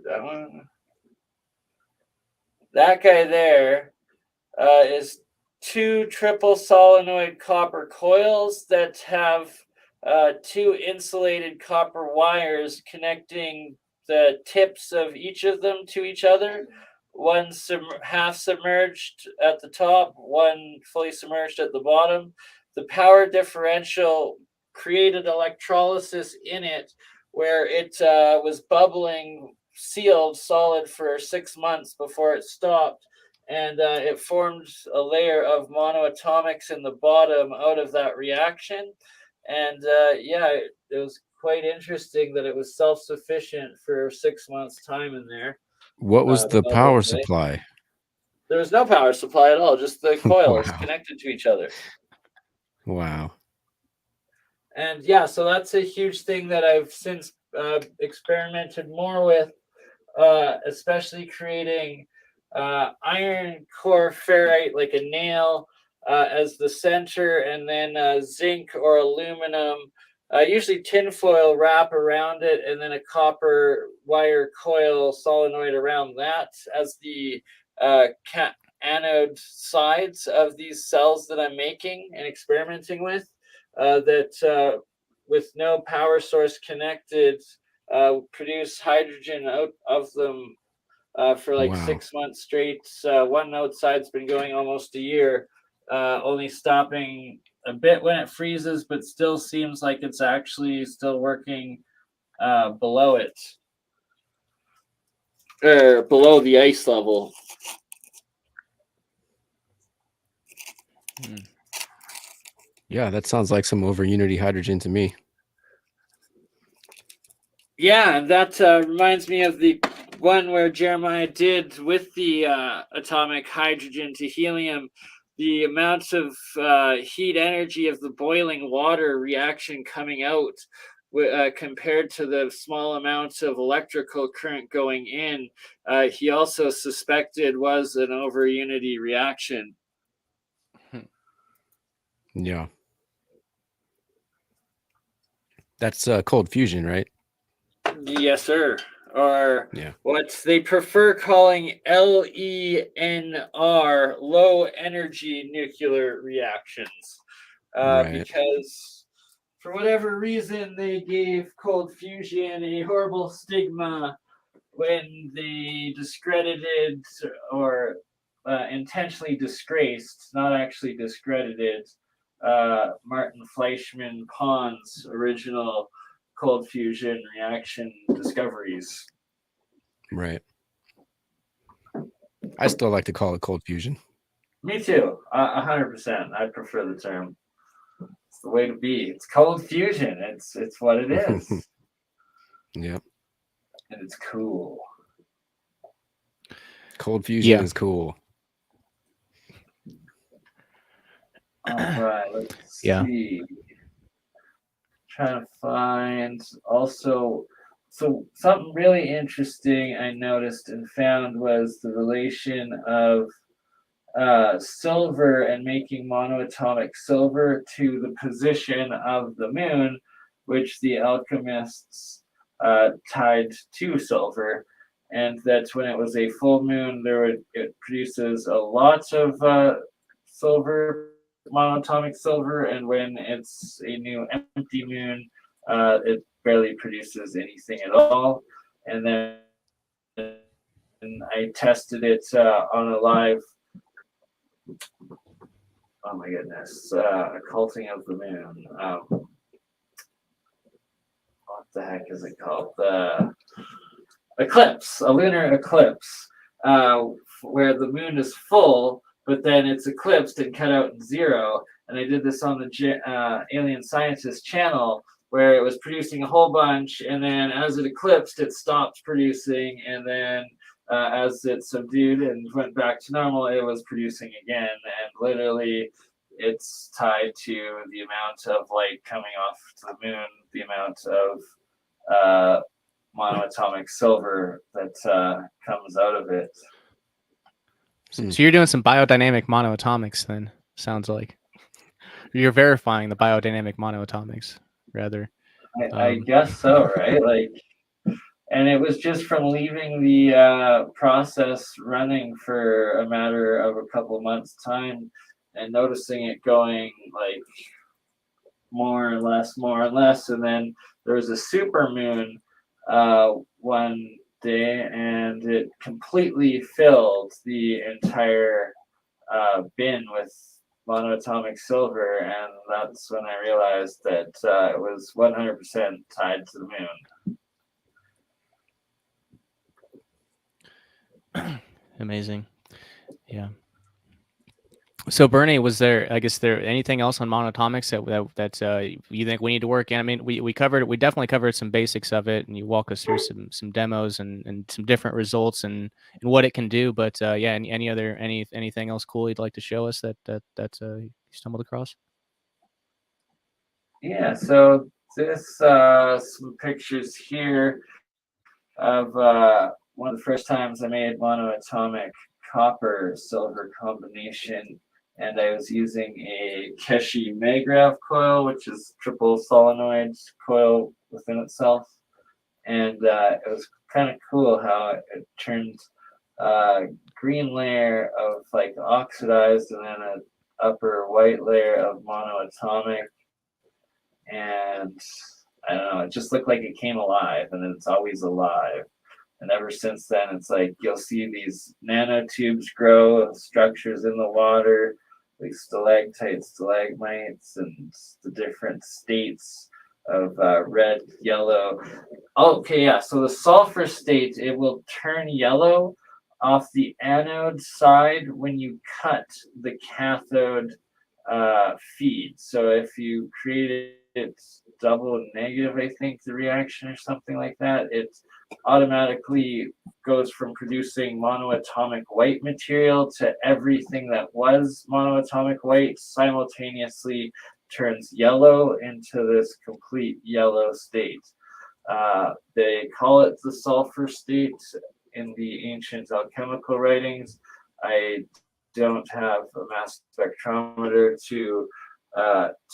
that one, that guy there is two triple solenoid copper coils that have two insulated copper wires connecting the tips of each of them to each other. One half submerged at the top, one fully submerged at the bottom. The power differential created electrolysis in it where it was bubbling sealed solid for 6 months before it stopped. And it formed a layer of monoatomics in the bottom out of that reaction. And it was quite interesting that it was self-sufficient for 6 months' time in there. What was the power supply? There was no power supply at all, just the coils connected to each other. Wow. And so that's a huge thing that I've since experimented more with, especially creating iron core ferrite, like a nail, as the center, and then zinc or aluminum, usually tinfoil wrap around it, and then a copper wire coil solenoid around that as the anode sides of these cells that I'm making and experimenting with, that with no power source connected, produce hydrogen out of them for like 6 months straight. One node side's been going almost a year, only stopping a bit when it freezes, but still seems like it's actually still working below it, or below the ice level. Yeah, that sounds like some over unity hydrogen to me. Yeah, and that reminds me of the one where Jeremiah did with the atomic hydrogen to helium, the amount of heat energy of the boiling water reaction coming out compared to the small amounts of electrical current going in, he also suspected was an over unity reaction. Yeah. That's cold fusion, right? Yes, sir. Or what they prefer calling LENR, low energy nuclear reactions. Because for whatever reason, they gave cold fusion a horrible stigma when they discredited or intentionally disgraced, not actually discredited, Martin Fleischmann Pond's original cold fusion reaction discoveries. Right. I still like to call it cold fusion. Me too. 100%. I prefer the term. It's the way to be. It's cold fusion. It's what it is. Yep. And it's cool. Cold fusion is cool. All right. Let's see. Trying to find also. So something really interesting I noticed and found was the relation of silver and making monoatomic silver to the position of the moon, which the alchemists tied to silver, and that when it was a full moon, it produces a lot of silver, monoatomic silver, and when it's a new empty moon, it barely produces anything at all. And then I tested it on a live. Oh my goodness! Occulting of the moon. What the heck is it called? The eclipse, a lunar eclipse, where the moon is full, but then it's eclipsed and cut out in zero. And I did this on the Alien Scientist channel, where it was producing a whole bunch, and then as it eclipsed, it stopped producing, and then as it subdued and went back to normal, it was producing again. And literally, it's tied to the amount of light coming off to the moon, the amount of monoatomic silver that comes out of it. So you're doing some biodynamic monoatomics then, sounds like. You're verifying the biodynamic monoatomics, rather. I guess so, right? And it was just from leaving the process running for a matter of a couple months' time and noticing it going like more and less, and then there was a super moon one day, and it completely filled the entire bin with monoatomic silver, and that's when I realized that it was 100% tied to the moon. Amazing. Yeah. So BurnEye, was there, I guess, there anything else on MonoAtomics that you think we need to work in? I mean, we definitely covered some basics of it, and you walk us through some demos and some different results and what it can do. But yeah, anything else cool you'd like to show us that you stumbled across? Yeah, so this some pictures here of one of the first times I made monoatomic copper silver combination, and I was using a Keshi Magrav coil, which is triple solenoid coil within itself, and it was kind of cool how it turned green layer of like oxidized and then an upper white layer of monoatomic, and I don't know, it just looked like it came alive, and it's always alive. And ever since then, it's like you'll see these nanotubes grow, structures in the water, like stalactites, stalagmites, and the different states of red, yellow. Okay, yeah, so the sulfur state, it will turn yellow off the anode side when you cut the cathode feed. So if you created it's double negative, I think, the reaction or something like that, it automatically goes from producing monoatomic white material to everything that was monoatomic white simultaneously turns yellow into this complete yellow state. They call it the sulfur state in the ancient alchemical writings. I don't have a mass spectrometer to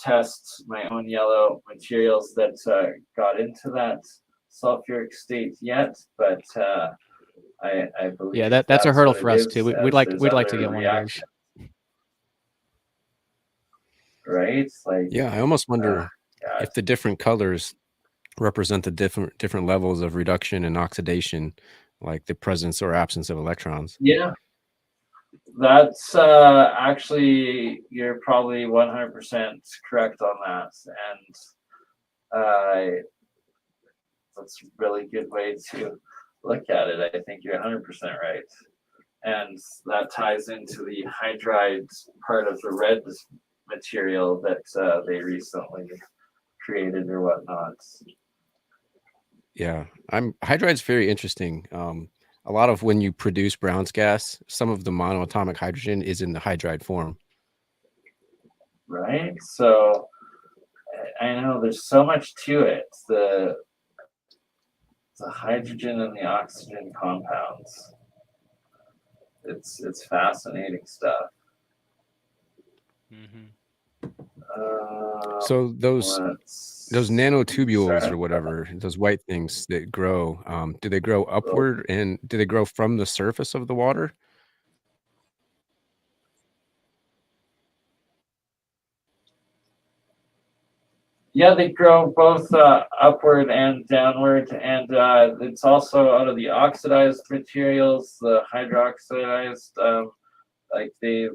test my own yellow materials that got into that sulfuric state yet, but I believe yeah, that's a hurdle what for it us is, too. We'd as like there's to other get one of those. Right? Like, Yeah, I almost wonder yeah, if the different colors represent the different levels of reduction and oxidation, like the presence or absence of electrons. yeah, that's actually, you're probably 100% correct on that, and that's a really good way to look at it. I think you're 100% right. And that ties into the hydride part of the red material that they recently created or whatnot. Yeah, hydride's very interesting. A lot of when you produce Brown's gas, some of the monoatomic hydrogen is in the hydride form. Right? So I know there's so much to it. The hydrogen and the oxygen compounds. It's fascinating stuff. Mm-hmm. So those nanotubules or whatever, those white things that grow, do they grow upward and do they grow from the surface of the water? Yeah, they grow both upward and downward, and it's also out of the oxidized materials, the hydroxidized. Like they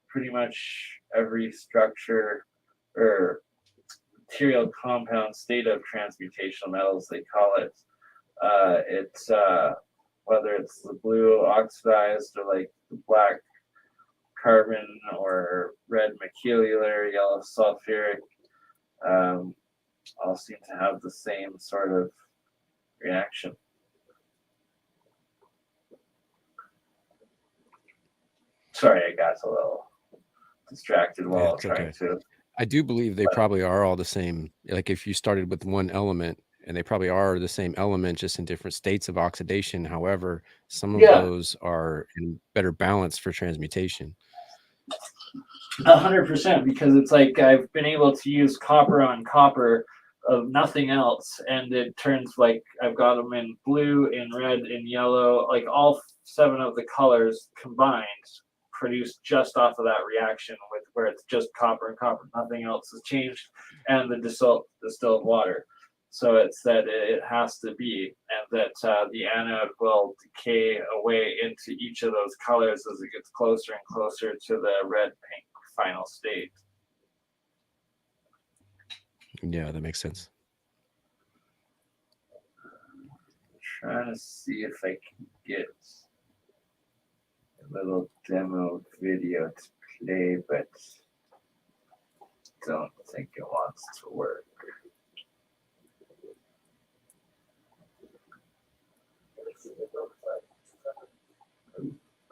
pretty much every structure or material compound state of transmutational metals, they call it. It's whether it's the blue oxidized or like the black carbon or red macular, yellow sulfuric. All seem to have the same sort of reaction. Sorry, I got a little distracted while trying to. I do believe they probably are all the same. Like if you started with one element, and they probably are the same element, just in different states of oxidation. However, some of those are in better balance for transmutation. 100%, because it's like I've been able to use copper on copper of nothing else, and it turns like I've got them in blue, in red, in yellow, like all 7 of the colors combined produced just off of that reaction with where it's just copper and copper, nothing else has changed, and the distilled water. So it's that it has to be, and that the anode will decay away into each of those colors as it gets closer and closer to the red-pink final state. Yeah, that makes sense. Trying to see if I can get a little demo video to play, but don't think it wants to work.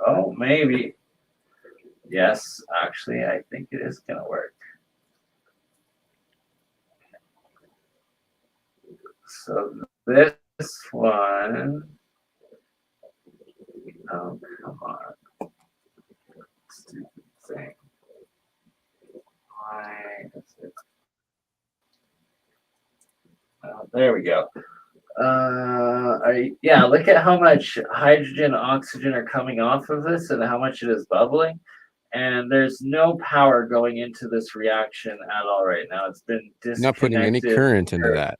Oh, maybe. Yes, actually, I think it is going to work. So this one, oh, come on. Stupid thing. Why is it? Oh, there we go. Yeah, look at how much hydrogen, oxygen are coming off of this and how much it is bubbling. And there's no power going into this reaction at all right now. It's been disconnected. You're not putting any current into that.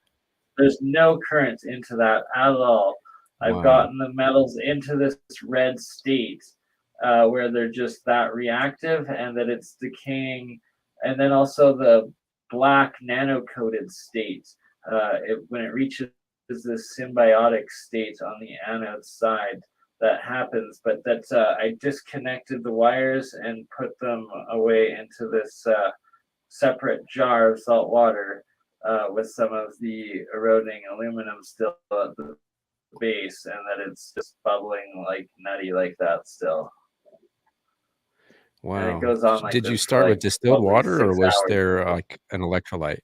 There's no current into that at all. I've Wow. gotten the metals into this red state where they're just that reactive and that it's decaying. And then also the black nano-coated state. When it reaches this symbiotic state on the anode side, that happens, but that I disconnected the wires and put them away into this separate jar of salt water with some of the eroding aluminum still at the base, and that it's just bubbling like nutty like that still. Wow. And it goes on like Did you this start for, with like, distilled probably water, 6 or was hours. there like an electrolyte?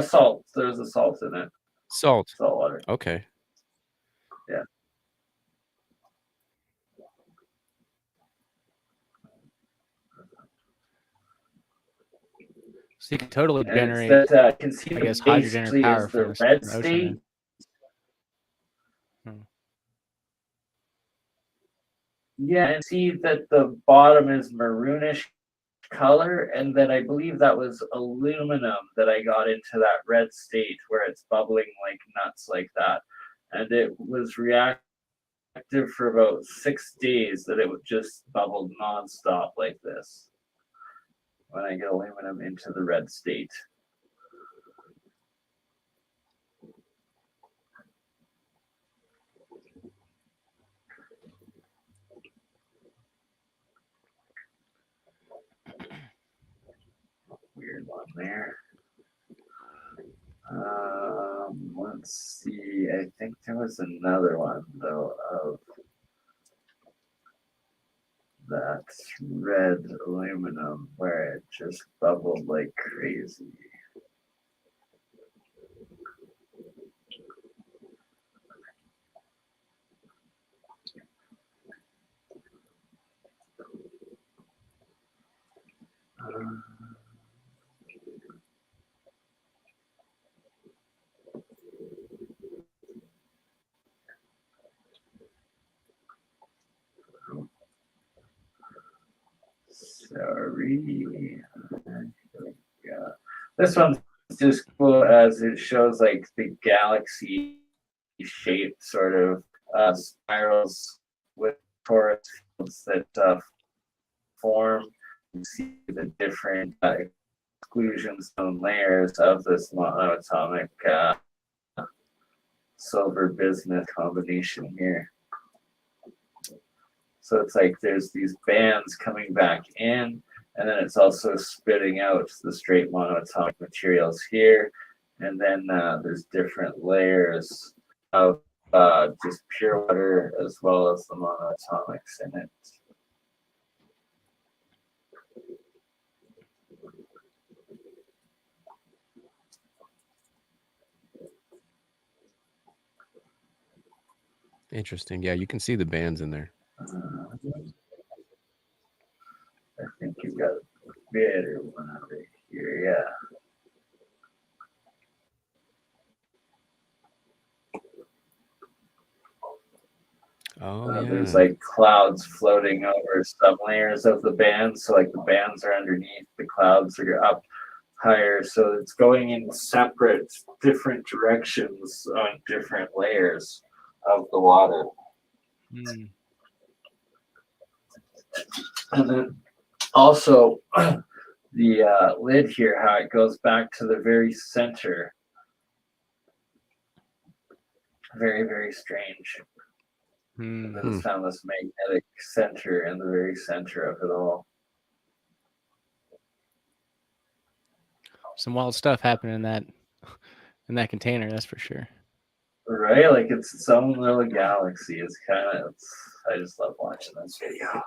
Salt. There's a salt in it. Salt. Salt water. Okay. Yeah. So you can totally And generate, it's that, can see I that guess, hydrogen or basically power is from the this red ocean. state. Then. Yeah, and see that the bottom is maroonish color, and that I believe that was aluminum that I got into that red state where it's bubbling like nuts like that. And it was reactive for about 6 days, that it would just bubble nonstop like this when I get aluminum into the red state. Weird one there. Let's see. I think there was another one though of that red aluminum where it just bubbled like crazy. Sorry. Yeah. This one's just cool as it shows like the galaxy shaped sort of spirals with torus fields that form. You see the different exclusion zone layers of this monoatomic silver bismuth combination here. So it's like there's these bands coming back in, and then it's also spitting out the straight monoatomic materials here. And then there's different layers of just pure water as well as the monoatomics in it. Interesting. Yeah, you can see the bands in there. I think you got a better one over here, yeah. Oh, There's yeah. like clouds floating over some layers of the bands. So like the bands are underneath, the clouds are up higher. So it's going in separate, different directions on different layers of the water. Mm. And then also the lid here, how it goes back to the very center. Very, very strange. And then it's found this magnetic center in the very center of it all. Some wild stuff happening in that container, that's for sure. Right? Like it's its own little galaxy. It's I just love watching this video.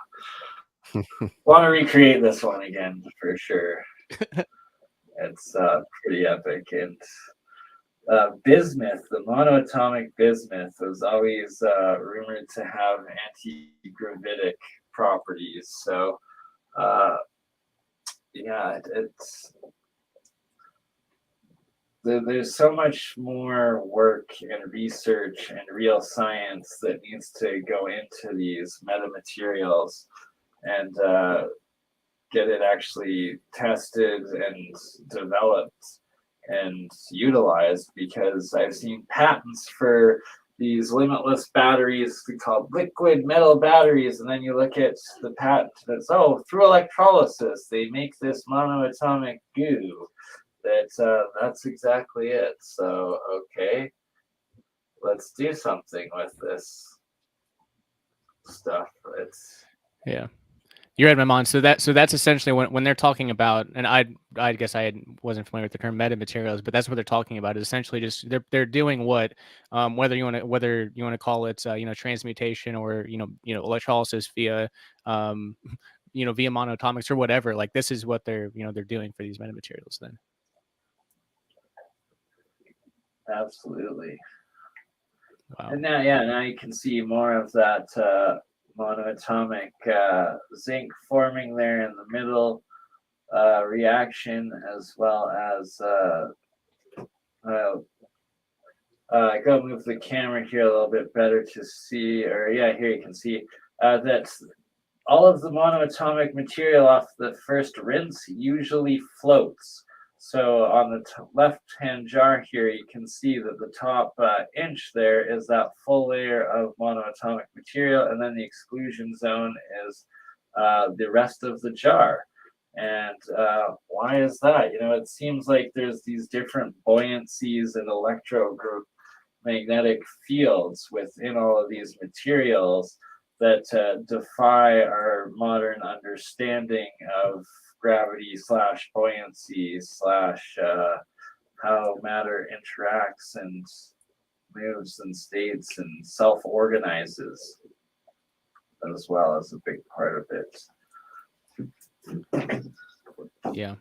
Want to recreate this one again for sure. It's pretty epic. And bismuth, the monoatomic bismuth, was always rumored to have anti-gravitic properties. So, yeah, there's so much more work and research and real science that needs to go into these metamaterials and get it actually tested and developed and utilized, because I've seen patents for these limitless batteries called liquid metal batteries, and then you look at the patent that's through electrolysis they make this monoatomic goo. That's exactly it. So okay, let's do something with this stuff. Yeah. You read my mind. So that's essentially when they're talking about, and I guess wasn't familiar with the term metamaterials, but that's what they're talking about. Is essentially just they're doing what, whether you want to call it transmutation or electrolysis via via monoatomics or whatever. Like this is what they're doing for these metamaterials then. Absolutely. Wow. And now you can see more of that monoatomic zinc forming there in the middle reaction, as well as go move the camera here a little bit better to see, or here you can see that all of the monoatomic material off the first rinse usually floats. So on the left-hand jar here, you can see that the top inch there is that full layer of monoatomic material, and then the exclusion zone is the rest of the jar. And why is that? It seems like there's these different buoyancies and electromagnetic fields within all of these materials that defy our modern understanding of gravity / buoyancy / how matter interacts and moves and states and self-organizes, as well as a big part of it. Yeah.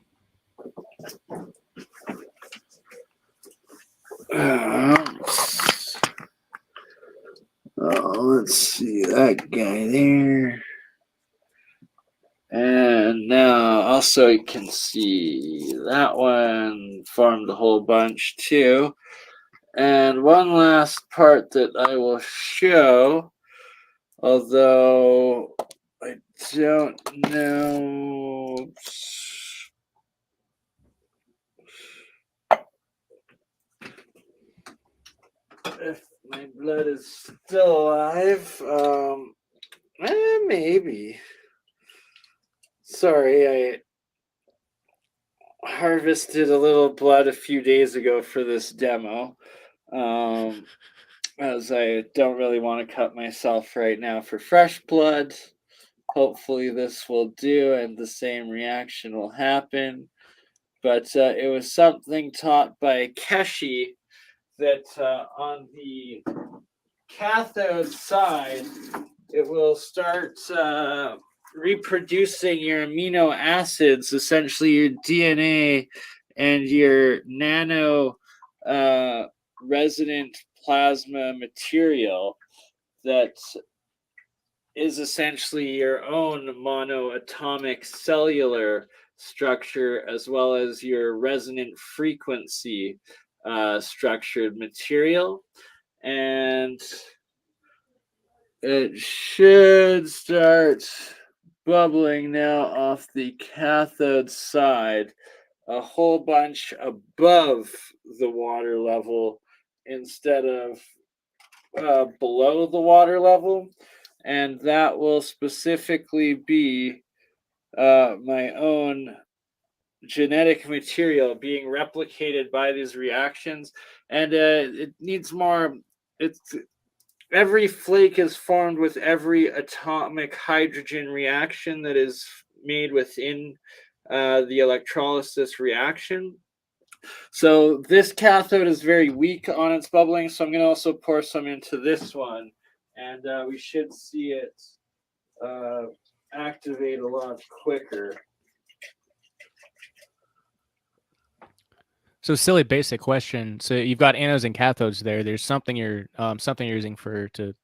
Let's see that guy there. And now also you can see that one formed a whole bunch too. And one last part that I will show, although I don't know if my blood is still alive. Maybe. Sorry, I harvested a little blood a few days ago for this demo, as I don't really want to cut myself right now for fresh blood. Hopefully this will do and the same reaction will happen. But it was something taught by Keshi that on the cathode side, it will start reproducing your amino acids, essentially your DNA and your nano resonant plasma material that is essentially your own monoatomic cellular structure, as well as your resonant frequency structured material. And It should start bubbling now off the cathode side, a whole bunch above the water level instead of below the water level. And that will specifically be my own genetic material being replicated by these reactions. And it needs more. It's every flake is formed with every atomic hydrogen reaction that is made within the electrolysis reaction. So this cathode is very weak on its bubbling, so I'm going to also pour some into this one, and we should see it activate a lot quicker. So silly basic question. So you've got anodes and cathodes there. There's something you're using to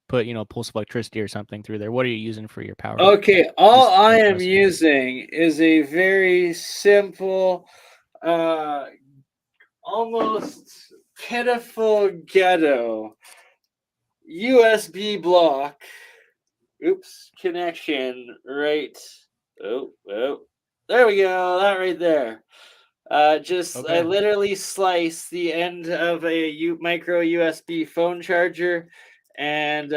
put, pulse of electricity or something through there. What are you using for your power? Okay, all I am using is a very simple, almost pitiful ghetto USB block. Oops, connection right. Oh, there we go. That right there. I literally slice the end of a micro USB phone charger and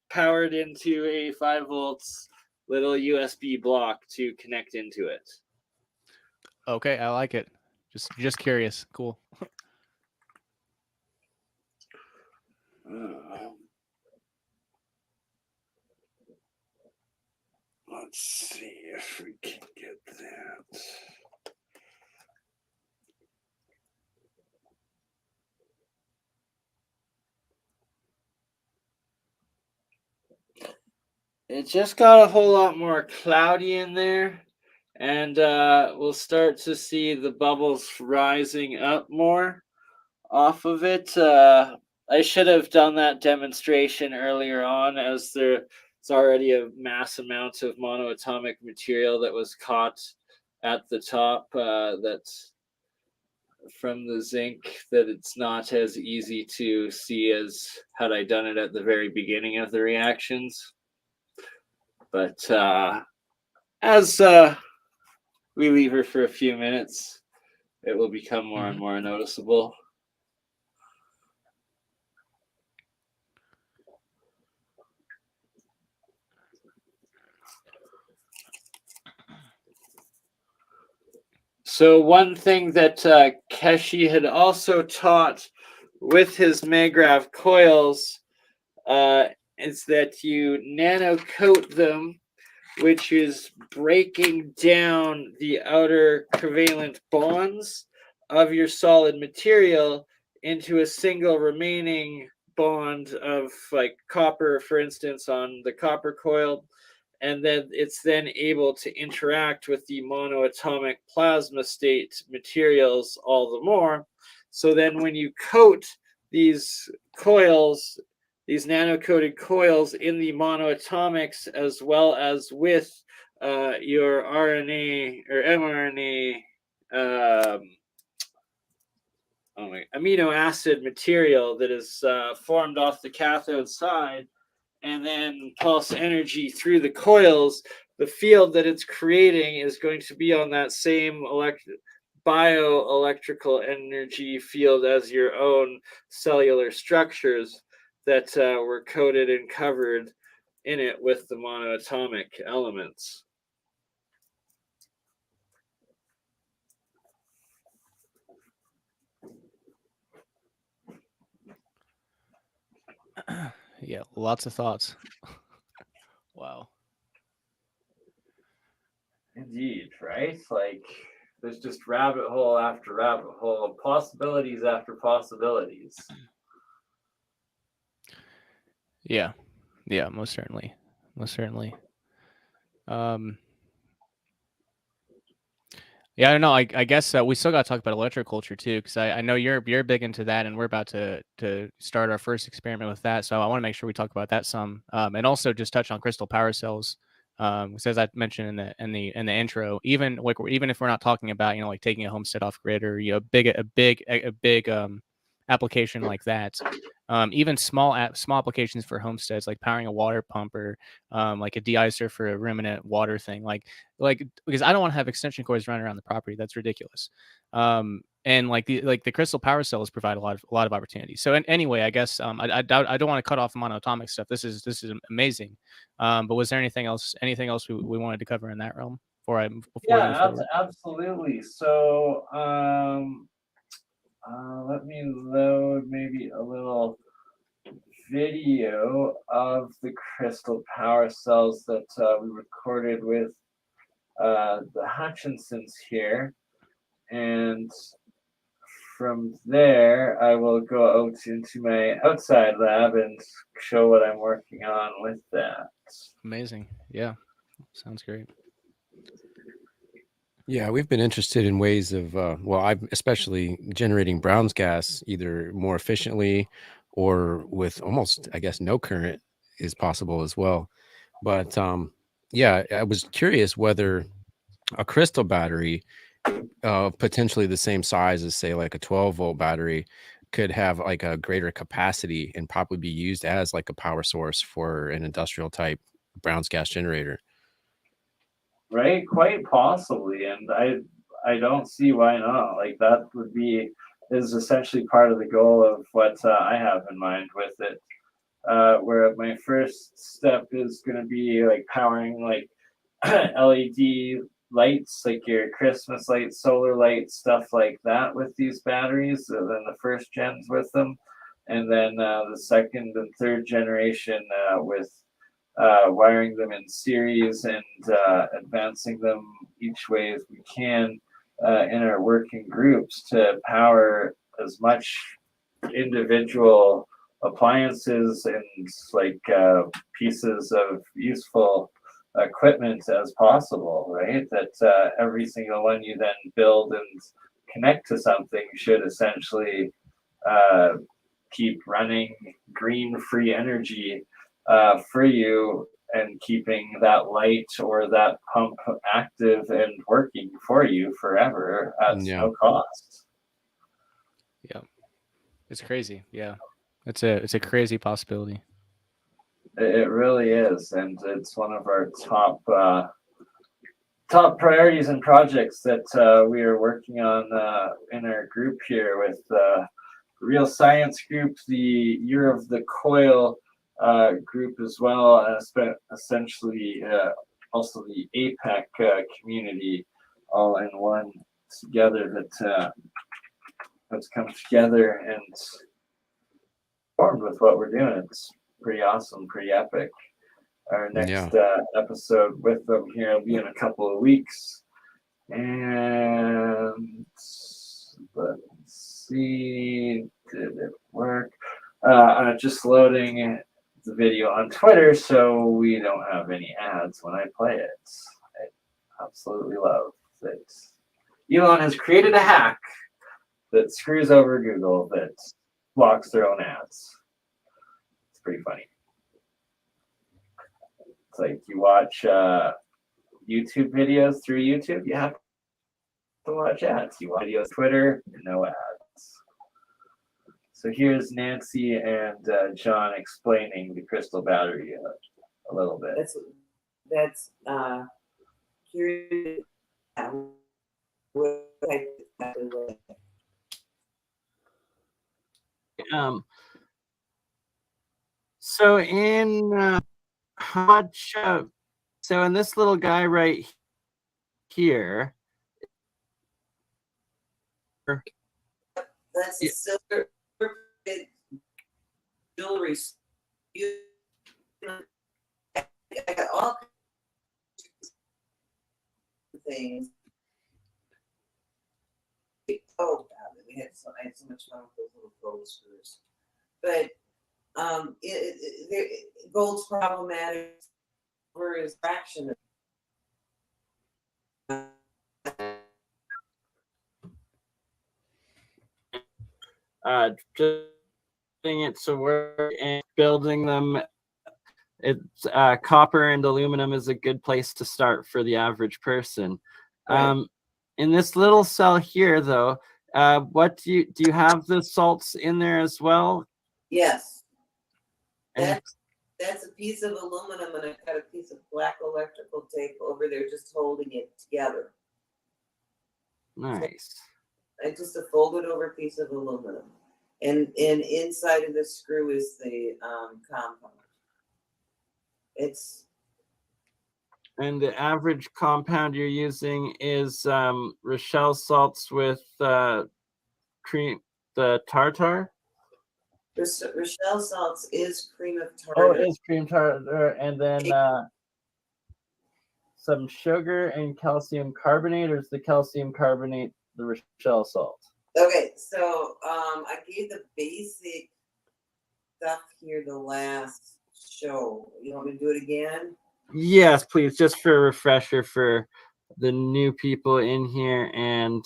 powered into a 5 volts little USB block to connect into it. Okay, I like it. Just curious. Cool. Let's see if we can get that. It just got a whole lot more cloudy in there, and we'll start to see the bubbles rising up more off of it. I should have done that demonstration earlier on, as there's already a mass amount of monoatomic material that was caught at the top that's from the zinc, that it's not as easy to see as had I done it at the very beginning of the reactions. But as we leave her for a few minutes, it will become more and more noticeable. So one thing that Keshi had also taught with his Magrav coils is that you nano coat them, which is breaking down the outer covalent bonds of your solid material into a single remaining bond of, like, copper, for instance, on the copper coil. And then it's then able to interact with the monoatomic plasma state materials all the more. So then when you coat these coils, these nano-coated coils in the monoatomics, as well as with your RNA or mRNA amino acid material that is formed off the cathode side, and then pulse energy through the coils, the field that it's creating is going to be on that same bioelectrical energy field as your own cellular structures that were coated and covered in it with the monoatomic elements. Yeah, lots of thoughts. Wow. Indeed, right? Like, there's just rabbit hole after rabbit hole, possibilities after possibilities. Yeah, most certainly. Yeah, I don't know. I guess we still got to talk about electroculture too, because I know you're big into that, and we're about to start our first experiment with that. So I want to make sure we talk about that some, and also just touch on crystal power cells. As I mentioned in the intro, even if we're not talking about, like taking a homestead off grid, or a big application like that, even small applications for homesteads, like powering a water pump or like a de-icer for a ruminant water thing, like because I don't want to have extension cords running around the property. That's ridiculous. And like the crystal power cells provide a lot of opportunities. So anyway, I guess I don't want to cut off MonoAtomics stuff. This is amazing. But was there anything else we wanted to cover in that realm before we move forward? Absolutely. So let me load maybe a little video of the crystal power cells that we recorded with the Hutchinsons here, and from there I will go out into my outside lab and show what I'm working on with that. Amazing. Yeah, sounds great. Yeah, we've been interested in ways of, I'm especially generating Brown's gas either more efficiently or with almost, I guess, no current is possible as well. But yeah, I was curious whether a crystal battery, potentially the same size as, say, like a 12-volt battery, could have like a greater capacity and probably be used as like a power source for an industrial type Brown's gas generator. Right, quite possibly, and I don't see why not. Like that is essentially part of the goal of what I have in mind with it. Where my first step is going to be like powering like LED lights, like your Christmas lights, solar lights, stuff like that with these batteries. And then the first gens with them, and then the second and third generation with wiring them in series and advancing them each way as we can in our working groups to power as much individual appliances and like pieces of useful equipment as possible, right? That every single one you then build and connect to something should essentially keep running green free energy for you and keeping that light or that pump active and working for you forever at no cost. Yeah, it's crazy. Yeah, it's a crazy possibility. It really is, and it's one of our top priorities and projects that we are working on in our group here with the Real Science Group, the Year of the Coil group as well, and essentially also the APEC community, all in one together that's come together and formed with what we're doing. It's pretty awesome, pretty epic. Our next episode with them here will be in a couple of weeks. And let's see, did it work? Just loading the video on Twitter so we don't have any ads when I play it. I absolutely love that Elon has created a hack that screws over Google that blocks their own ads. It's pretty funny. It's like you watch YouTube videos through YouTube, you have to watch ads. You watch videos Twitter, no ads. So here's Nancy and John explaining the crystal battery a little bit. That's curious. So in so in this little guy right here, that's a silver jewelry. I got all things. Oh, I had so much fun with those little gold screws. But gold's problematic for its fraction. Just getting it to work and building them. It's copper and aluminum is a good place to start for the average person. Right. In this little cell here, though, what do you have the salts in there as well? Yes. And That's a piece of aluminum, and I've got a piece of black electrical tape over there just holding it together. nice. It's just a folded over piece of aluminum. And inside of the screw is the compound. It's And the average compound you're using is Rochelle salts with cream, the tartar. Rochelle salts is cream of Oh, tartar. it is cream tartar, and then some sugar and calcium carbonate, or is the calcium carbonate the Rochelle salt? Okay, so I gave the basic stuff here the last show. You want me to do it again? Yes, please, just for a refresher for the new people in here and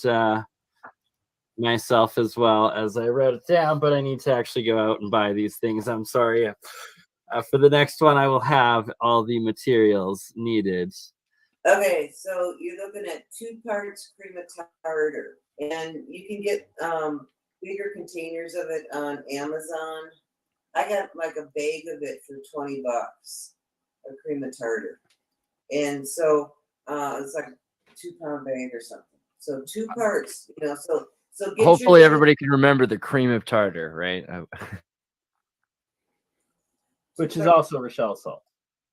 myself as well, as I wrote it down, but I need to actually go out and buy these things. I'm sorry. For the next one, I will have all the materials needed. Okay, so you're looking at 2 parts cream of tartar, and you can get bigger containers of it on Amazon. I got like a bag of it for $20, a cream of tartar, and so it's like a 2-pound bag or something. So 2 parts, you know. So get Hopefully your everybody can remember the cream of tartar, right? Which is also Rochelle salt.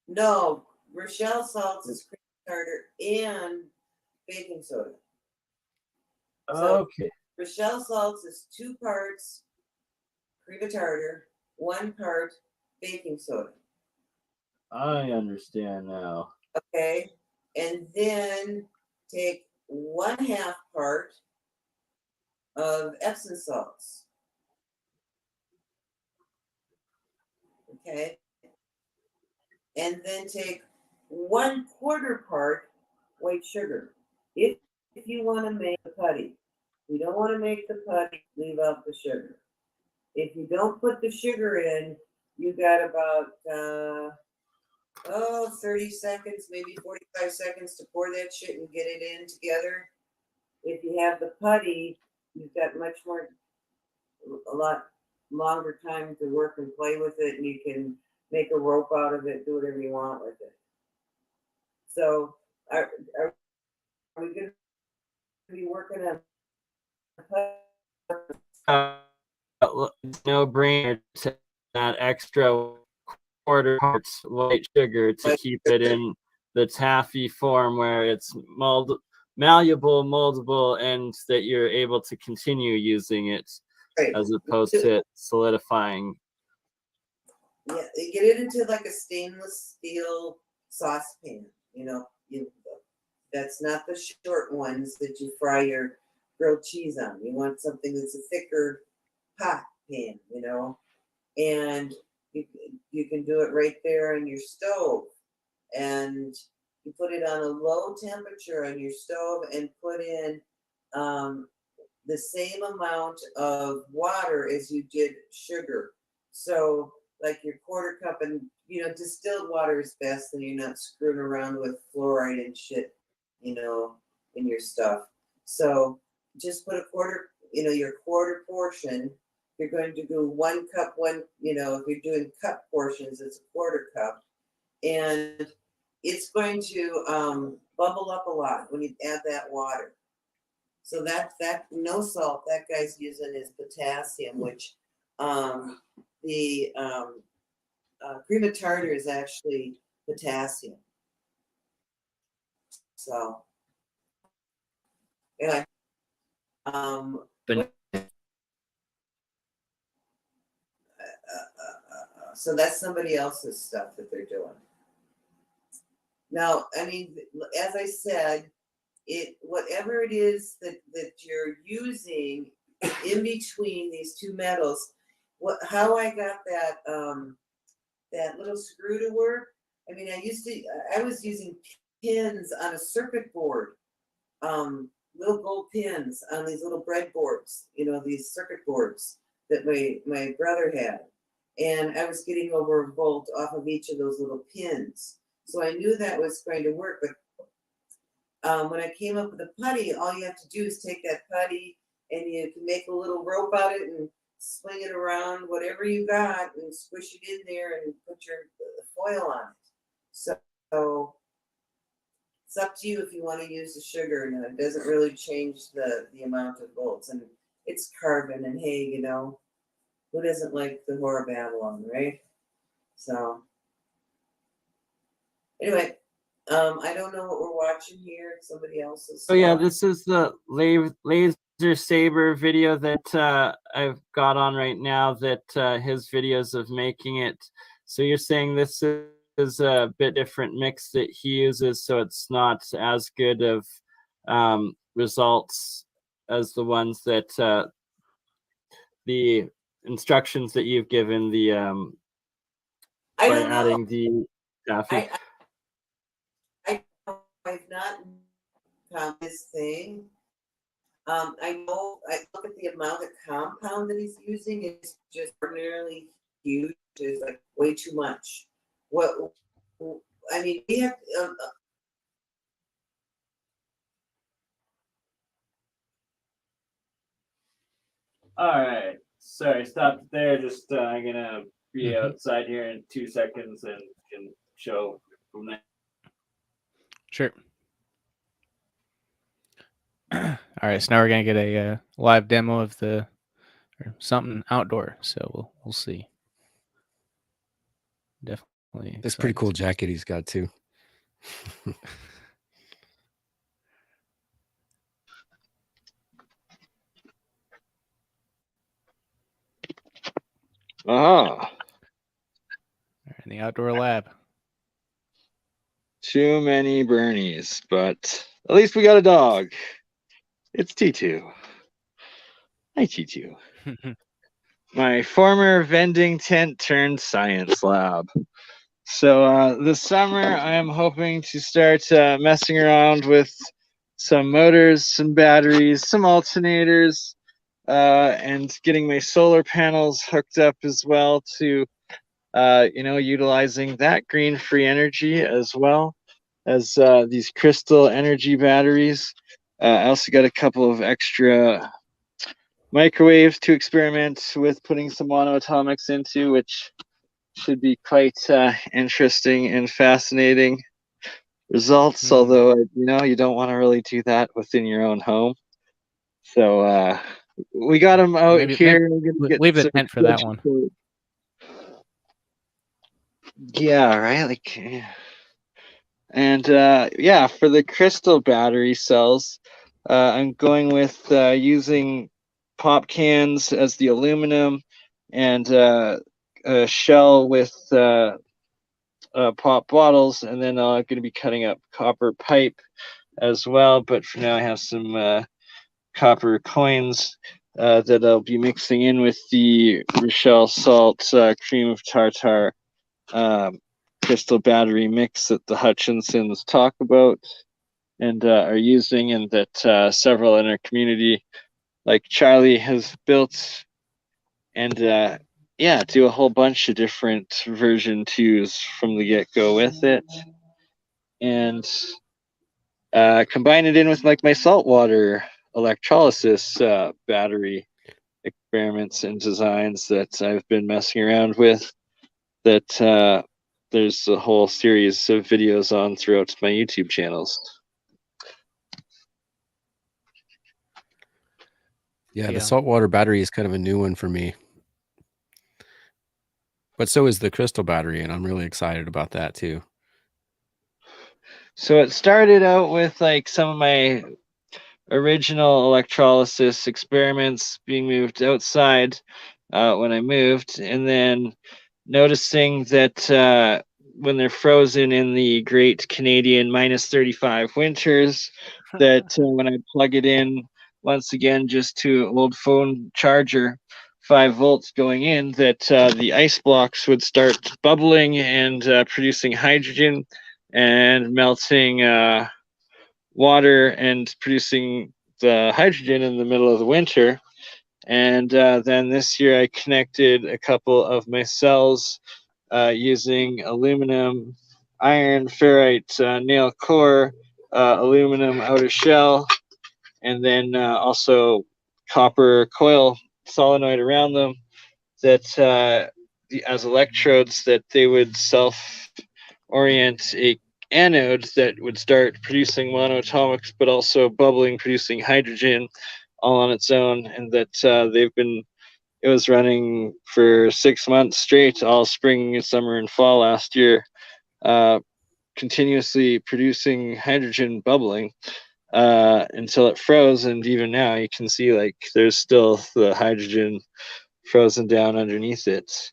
No, Rochelle salts is cream of tartar and baking soda. So Okay. Rochelle salts is 2 parts cream of tartar, 1 part baking soda. I understand now. Okay, and then take 1/2 part of Epsom salts. Okay, and then take 1/4 part white sugar. If you want to make the putty, if you don't want to make the putty, leave out the sugar. If you don't put the sugar in, you got about 30 seconds, maybe 45 seconds to pour that shit and get it in together. If you have the putty, you've got a lot longer time to work and play with it, and you can make a rope out of it, do whatever you want with it. So are we going to be working on No brainer to that extra 1/4 parts white sugar to keep it in the taffy form where it's malleable, moldable, and that you're able to continue using it right. as opposed to it solidifying. Yeah, get it into like a stainless steel saucepan. You know, that's not the short ones that you fry your grilled cheese on. You want something that's a thicker pot pan, you know, and you can do it right there on your stove, and you put it on a low temperature on your stove and put in the same amount of water as you did sugar. So like your 1/4 cup, and you know, distilled water is best, and you're not screwing around with fluoride and shit, you know, in your stuff. So just put a 1/4, you know, your 1/4 portion. You're going to do 1 cup, you know, if you're doing cup portions, it's a 1/4 cup. And it's going to bubble up a lot when you add that water. So that no salt that guy's using is potassium, which the cream of tartar is actually potassium. So anyway, so that's somebody else's stuff that they're doing. Now, I mean, as I said, whatever it is that you're using in between these 2 metals, how I got that little screw to work. I mean, I was using pins on a circuit board, little gold pins on these little breadboards, you know, these circuit boards that my brother had, and I was getting over a volt off of each of those little pins. So I knew that was going to work, but when I came up with the putty, all you have to do is take that putty and you can make a little rope out of it and swing it around, whatever you got, and squish it in there and put your foil on it. So it's up to you if you want to use the sugar. And it doesn't really change the amount of volts. And it's carbon, and hey, you know, who doesn't like the Whore of Babylon, right? So anyway, I don't know what we're watching here. Somebody else's. Oh yeah, this is the laser saber video that I've got on right now. That his videos of making it. So you're saying this is a bit different mix that he uses, so it's not as good of results as the ones that the instructions that you've given the I by don't know. adding the caffeine. I've not found this thing. I know I look at the amount of compound that he's using. It's just ordinarily huge. It's like way too much. What I mean, we have. All right. Sorry, stop there. Just I'm gonna be outside here in 2 seconds and can show from there. Sure. All right, so now we're gonna get a live demo of the or something outdoor. So we'll see. Definitely. That's pretty cool jacket he's got too. In the outdoor lab. Too many Bernies, but at least we got a dog. It's T2. Hi, T2. My former vending tent turned science lab. So this summer, I am hoping to start messing around with some motors, some batteries, some alternators, and getting my solar panels hooked up as well to, utilizing that green free energy as well as these crystal energy batteries. I also got a couple of extra microwaves to experiment with putting some MonoAtomics into, which should be quite interesting and fascinating results. Although you don't want to really do that within your own home. So we got them out here. Maybe leave the tent for that one. Yeah, right. Like, and for the crystal battery cells, I'm going with using pop cans as the aluminum, and a shell with pop bottles, and then I'm going to be cutting up copper pipe as well. But for now, I have some copper coins that I'll be mixing in with the Rochelle Salt cream of tartar crystal battery mix that the Hutchinsons talk about and are using, and that several in our community, like Charlie, has built, and do a whole bunch of different version 2s from the get-go with it, and combine it in with like my saltwater electrolysis battery experiments and designs that I've been messing around with, that there's a whole series of videos on throughout my YouTube channels. Yeah, the saltwater battery is kind of a new one for me. But so is the crystal battery, and I'm really excited about that too. So it started out with like some of my original electrolysis experiments being moved outside when I moved, and then noticing that when they're frozen in the great Canadian -35 winters, that when I plug it in once again just to an old phone charger, 5 volts going in, that the ice blocks would start bubbling and producing hydrogen and melting water and producing the hydrogen in the middle of the winter. And then this year I connected a couple of my cells using aluminum, iron, ferrite, nail core, aluminum outer shell, and then also copper coil solenoid around them that as electrodes that they would self-orient a anode that would start producing monoatomics, but also bubbling, producing hydrogen all on its own, and that it was running for 6 months straight, all spring, summer, and fall last year, continuously producing hydrogen bubbling until it froze. And even now you can see like there's still the hydrogen frozen down underneath it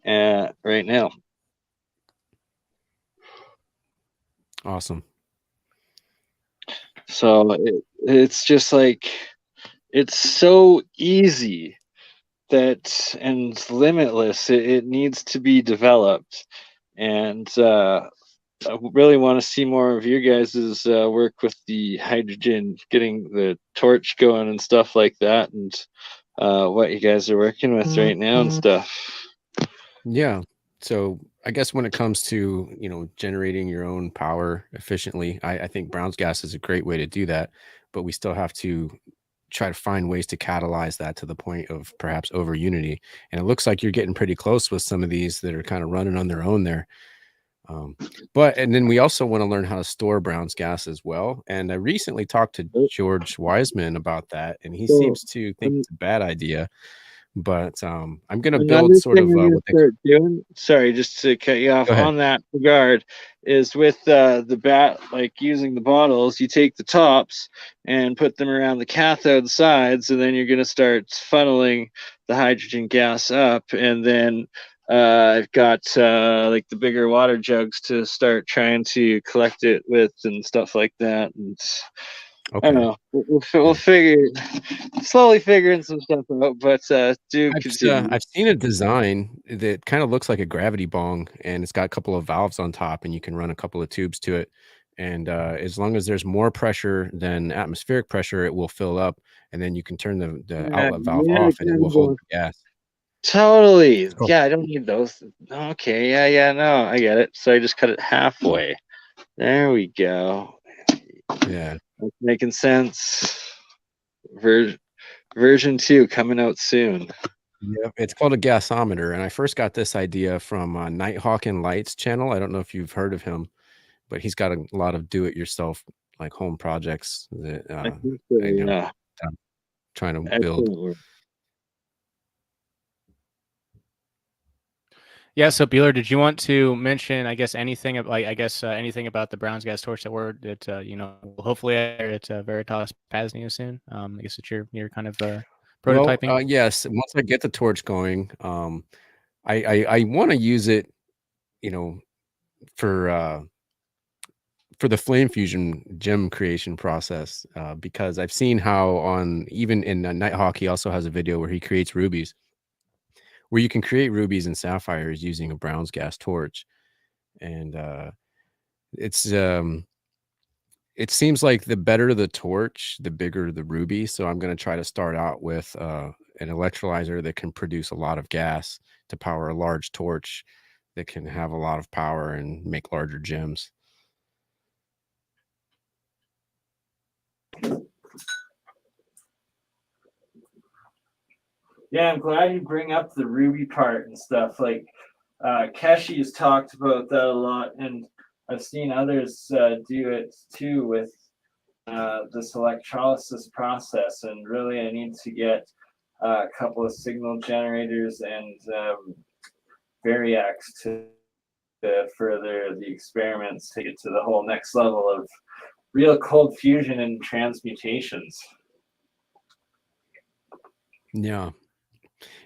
right now. Awesome. So it's just like, it's so easy that and limitless. It needs to be developed. And I really want to see more of your guys' work with the hydrogen, getting the torch going and stuff like that, and what you guys are working with right now and stuff. Yeah. So I guess when it comes to, generating your own power efficiently, I think Brown's gas is a great way to do that, but we still have to try to find ways to catalyze that to the point of perhaps over unity. And it looks like you're getting pretty close with some of these that are kind of running on their own there. And then we also want to learn how to store Brown's gas as well. And I recently talked to George Wiseman about that, and he seems to think it's a bad idea. But I'm going to build sort of what they start doing. Sorry, just to cut you off on that regard, is with like using the bottles, you take the tops and put them around the cathode sides, and then you're going to start funneling the hydrogen gas up, and then I've got like the bigger water jugs to start trying to collect it with and stuff like that. And I don't know. We'll figure, slowly figuring some stuff out, but continue. I've seen a design that kind of looks like a gravity bong, and it's got a couple of valves on top, and you can run a couple of tubes to it. And as long as there's more pressure than atmospheric pressure, it will fill up, and then you can turn the outlet valve off, and it will hold the gas. Totally. Cool. Yeah, I don't need those. Okay. Yeah. No, I get it. So I just cut it halfway. There we go. Yeah. That's making sense. Version 2 coming out soon. Yeah, it's called a gasometer, and I first got this idea from Nighthawk and Lights channel. I don't know if you've heard of him, but he's got a lot of do-it-yourself like home projects that I think so, I'm trying to build. Yeah, so Bueller, did you want to mention, I guess, anything anything about the Brown's gas torch that hopefully at Veritas Pasneo soon? I guess it's your kind of prototyping. Well, yes, once I get the torch going, I want to use it, for the flame fusion gem creation process, because I've seen how even in Nighthawk, he also has a video where he creates rubies, where you can create rubies and sapphires using a Brown's gas torch. And it seems like the better the torch, the bigger the ruby. So I'm going to try to start out with an electrolyzer that can produce a lot of gas to power a large torch that can have a lot of power and make larger gems. Yeah, I'm glad you bring up the ruby part and stuff. Like Keshi has talked about that a lot, and I've seen others do it too with this electrolysis process. And really, I need to get a couple of signal generators and variacs to further the experiments, take it to the whole next level of real cold fusion and transmutations.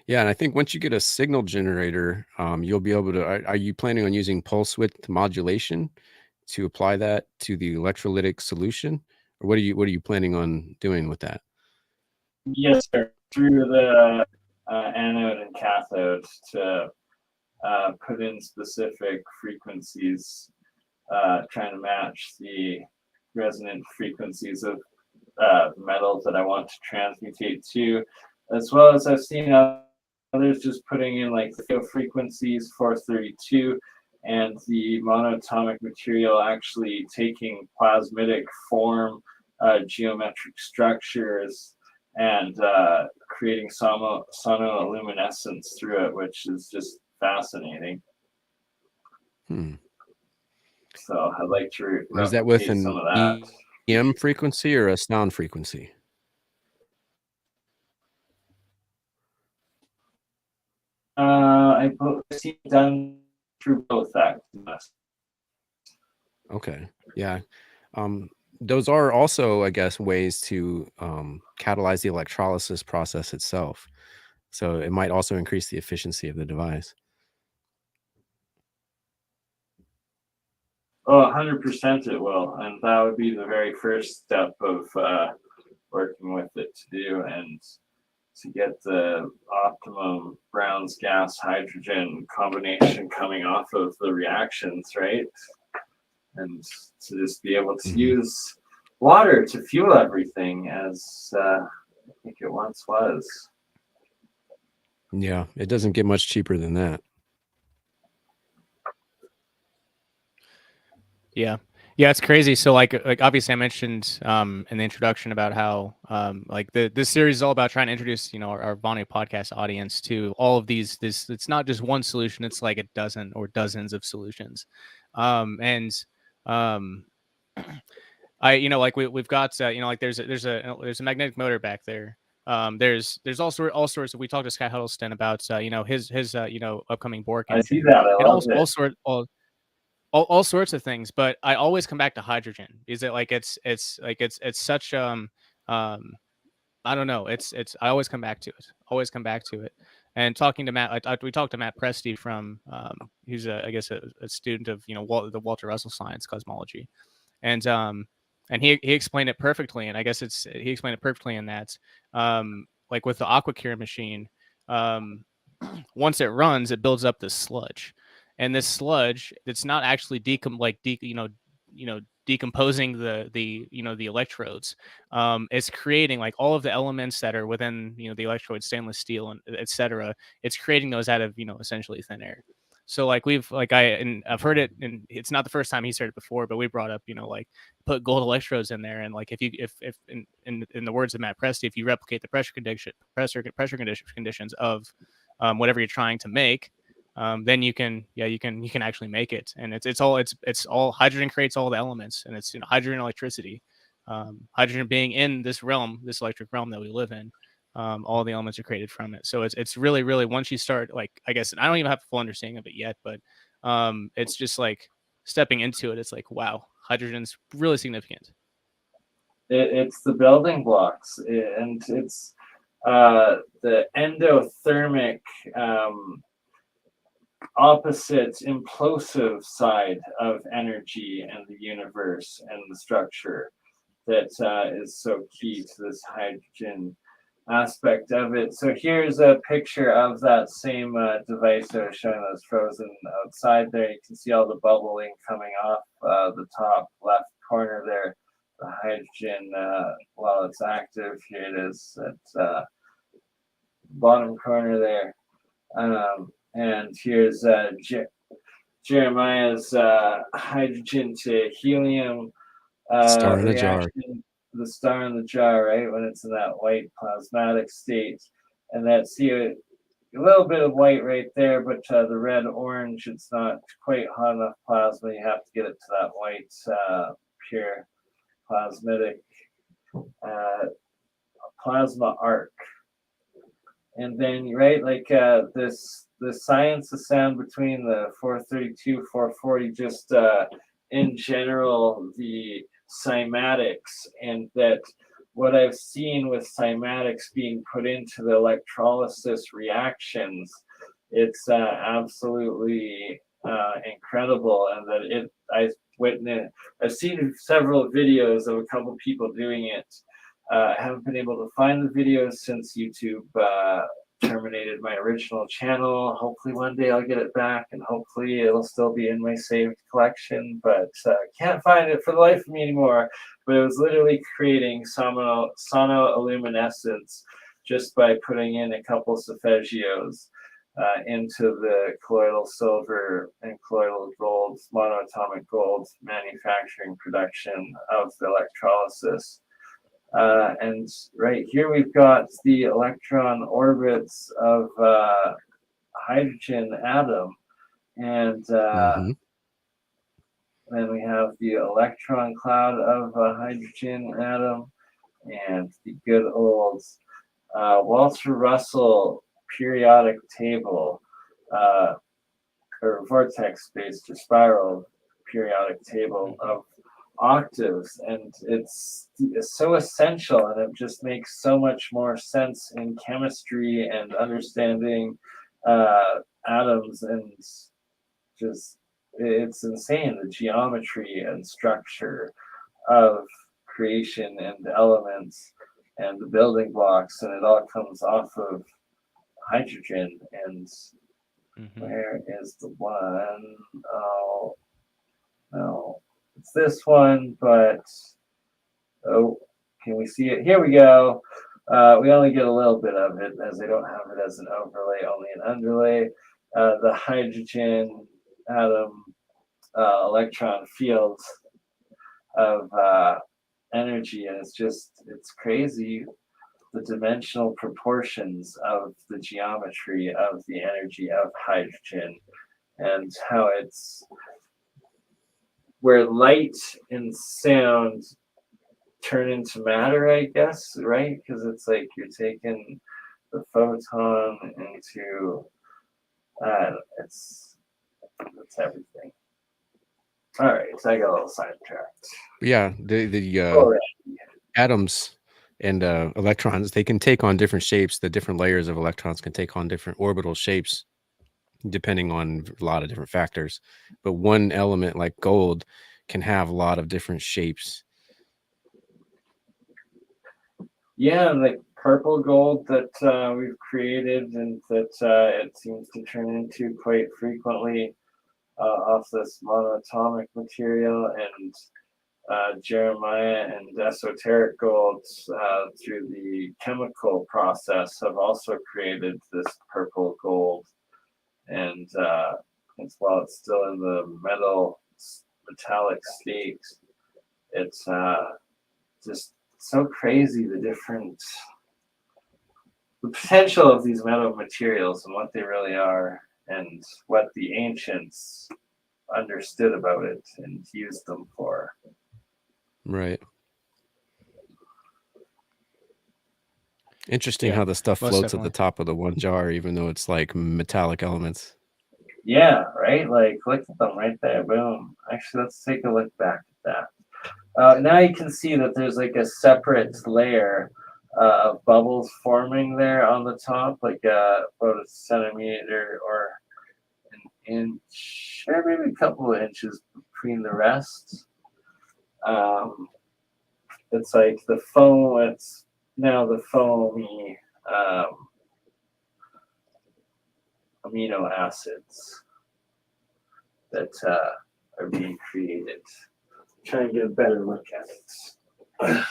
Yeah, and I think once you get a signal generator, you'll be able to. Are you planning on using pulse width modulation to apply that to the electrolytic solution, or what are you planning on doing with that? Yes, sir. Through the anode and cathode to put in specific frequencies, trying to match the resonant frequencies of metals that I want to transmutate to, as well as I've seen others just putting in like the frequencies 432 and the monoatomic material actually taking plasmidic form, geometric structures, and creating sonoluminescence through it, which is just fascinating. So I'd like to Is that with replicate some an of that. EM frequency or a sound frequency? I see it done through both actually. Okay, yeah. Those are also, I guess, ways to catalyze the electrolysis process itself. So it might also increase the efficiency of the device. Oh, 100% it will. And that would be the very first step of working with it to do, and to get the optimum Brown's gas hydrogen combination coming off of the reactions, right? And to just be able to use water to fuel everything, as I think it once was. Yeah, it doesn't get much cheaper than that. Yeah. Yeah, it's crazy. So like obviously I mentioned in the introduction about how like this series is all about trying to introduce, you know, our Vonu podcast audience to all of these. It's not just one solution, it's like a dozen or dozens of solutions. And I, you know, like we've got you know, like there's a magnetic motor back there. There's all sorts of, we talked to Scott Huddleston about you know, his you know, upcoming Bork I engine, see that. I and love it. all sorts of things, but I always come back to hydrogen. Is it like it's such I don't know, it's I always come back to it. And talking to Matt, we talked to Matt Presti from who's I guess a student of, you know, the Walter Russell Science Cosmology, and he explained it perfectly. And I guess he explained it perfectly in that like with the AquaCure machine, once it runs, it builds up this sludge, and this sludge, it's not actually decomposing the you know, the electrodes. It's creating like all of the elements that are within, you know, the electrode, stainless steel and etc. It's creating those out of, you know, essentially thin air. So like I've heard it, and it's not the first time he's heard it before, but we brought up, you know, like put gold electrodes in there, and like if in the words of Matt Presti, if you replicate the pressure conditions of whatever you're trying to make, then you can actually make it. And it's all hydrogen creates all the elements, and it's, you know, hydrogen electricity, hydrogen being in this realm, this electric realm that we live in. All the elements are created from it. So it's really, really, once you start, like, I guess, and I don't even have a full understanding of it yet, but it's just like stepping into it. It's like, wow, hydrogen's really significant. It's the building blocks, and it's the endothermic opposite implosive side of energy and the universe and the structure that is so key to this hydrogen aspect of it. So here's a picture of that same device I was showing that was frozen outside there. You can see all the bubbling coming off the top left corner there. The hydrogen, while it's active, here it is at bottom corner there. And here's Jeremiah's hydrogen to helium Star in a jar. reaction, the star in the jar, right, when it's in that white plasmatic state. And that's, see, a little bit of white right there, but the red orange, it's not quite hot enough plasma. You have to get it to that white pure plasmatic plasma arc. And then, right, like the science of sound between the 432, 440, just in general, the cymatics, and that what I've seen with cymatics being put into the electrolysis reactions, it's absolutely incredible. And that I've seen several videos of a couple people doing it. I haven't been able to find the videos since YouTube terminated my original channel. Hopefully one day I'll get it back, and hopefully it'll still be in my saved collection, but can't find it for the life of me anymore. But it was literally creating sonoluminescence just by putting in a couple solfeggios into the colloidal silver and colloidal gold, monoatomic gold manufacturing production of the electrolysis. And right here we've got the electron orbits of hydrogen atom, and Mm-hmm. then we have the electron cloud of a hydrogen atom, and the good old Walter Russell periodic table, or vortex-based or spiral periodic table of octaves, and it's so essential, and it just makes so much more sense in chemistry and understanding atoms, and just it's insane, the geometry and structure of creation and elements and the building blocks, and it all comes off of hydrogen. And where is the one? Oh no, it's this one, but oh, can we see it? Here we go. We only get a little bit of it as they don't have it as an overlay, only an underlay. The hydrogen atom electron field of energy, and it's crazy, the dimensional proportions of the geometry of the energy of hydrogen, and how it's where light and sound turn into matter, I guess, right? Because it's like you're taking the photon into it's everything. All right, so I got a little sidetracked. Yeah, the Alright. atoms and electrons, they can take on different shapes. The different layers of electrons can take on different orbital shapes depending on a lot of different factors. But one element like gold can have a lot of different shapes. Yeah, like purple gold that we've created, and that it seems to turn into quite frequently off this monoatomic material, and Jeremiah and esoteric golds through the chemical process have also created this purple gold, and while it's still in the metallic state, it's just so crazy, the potential of these metal materials and what they really are, and what the ancients understood about it and used them for. Right. Interesting Yeah, how the stuff most floats at the definitely. top of the one jar, even though it's like metallic elements. Yeah, right? Like, look at them right there. Boom. Actually, let's take a look back at that. Now you can see that there's like a separate layer of bubbles forming there on the top, like about a centimeter or an inch, or maybe a couple of inches between the rest. It's like the foam, it's now the foamy amino acids that are being created. Try and get a better look at it.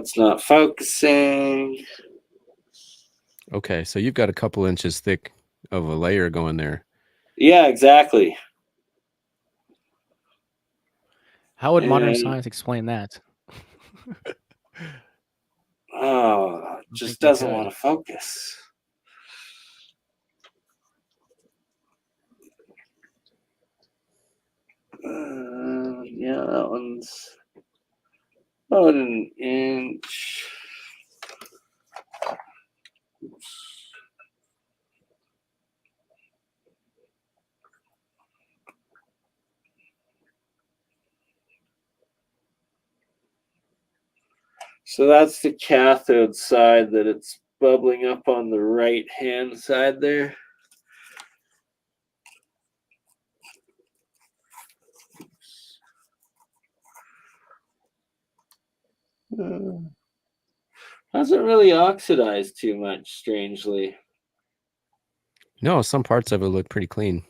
It's not focusing. Okay, so you've got a couple inches thick of a layer going there. Yeah, exactly. How would modern And- science explain that? Oh, I just think they doesn't could. want to focus. Yeah, that one's about an inch. So that's the cathode side that it's bubbling up on the right hand side there. Hasn't really oxidized too much, strangely. No, some parts of it look pretty clean.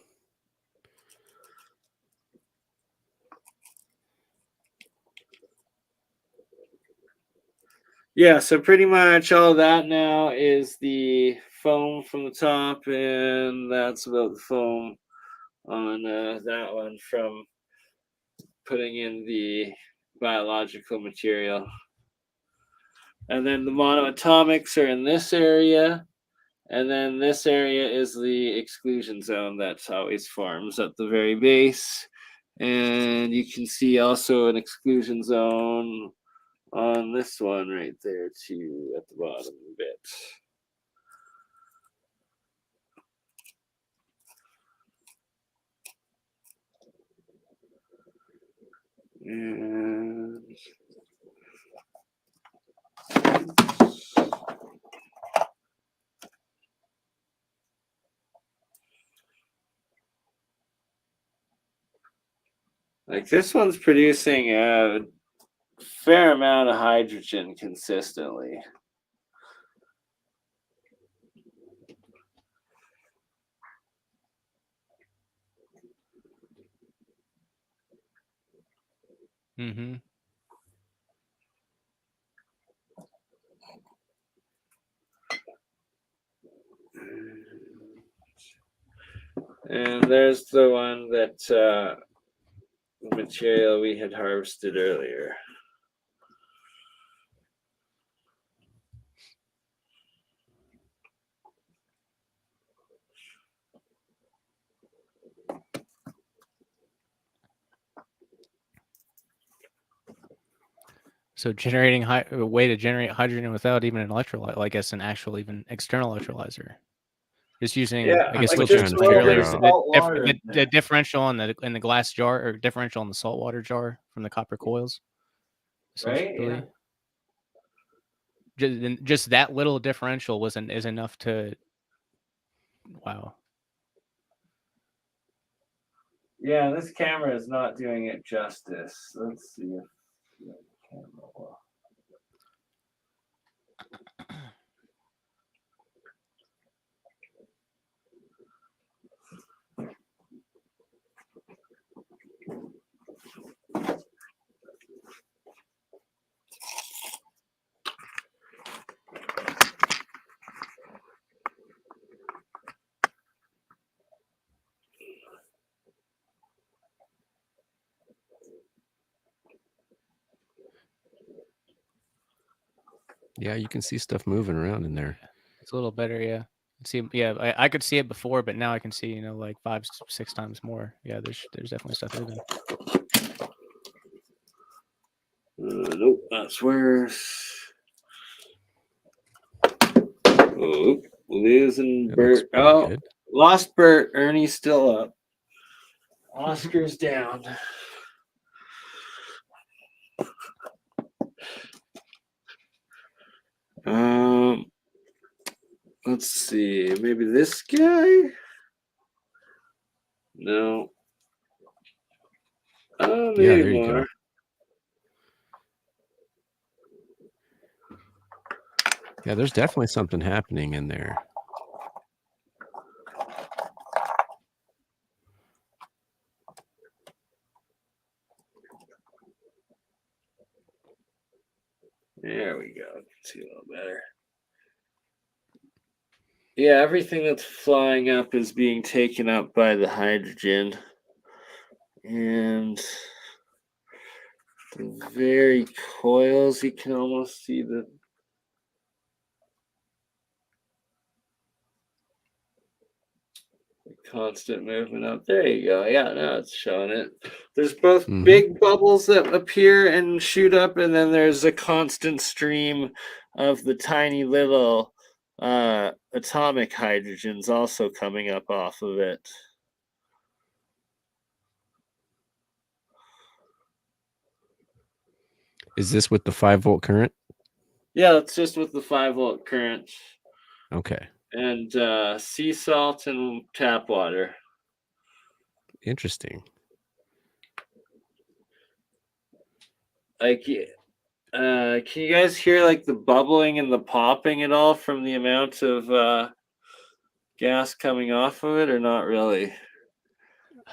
Yeah, so pretty much all that now is the foam from the top, and that's about the foam on that one from putting in the biological material. And then the monoatomics are in this area, and then this area is the exclusion zone that always forms at the very base. And you can see also an exclusion zone on this one right there too at the bottom a bit. And like this one's producing a fair amount of hydrogen consistently. Mm-hmm. And there's the one that the material we had harvested earlier. So generating a way to generate hydrogen without even an electrolyte, I guess an actual even external electrolyzer. Just using, Yeah, I guess, like which just a little bit of salt water in the there. differential in the glass jar or differential in the salt water jar from the copper coils. Right, Essentially. Just that little differential is enough to. Wow. Yeah, this camera is not doing it justice. Let's see if the camera will. Yeah, you can see stuff moving around in there. It's a little better, yeah. See, yeah, I could see it before, but now I can see, like 5, 6 times more. Yeah, there's definitely stuff moving. Nope, that's worse. Oh, losing It Bert. looks pretty Oh, good. lost Bert. Ernie's still up. Oscar's down. Let's see. Maybe this guy? No. Yeah, Maybe there you more. go. Yeah, there's definitely something happening in there. There we go. See a little better. Yeah, everything that's flying up is being taken up by the hydrogen. And the very coils, you can almost see the constant movement up. There you go. Yeah, now it's showing it. There's both big bubbles that appear and shoot up, and then there's a constant stream of the tiny little atomic hydrogens also coming up off of it. Is this with the 5-volt current? Yeah, it's just with the 5-volt current. Okay. And sea salt and tap water. Interesting. Like, can you guys hear like the bubbling and the popping at all from the amount of gas coming off of it, or not really?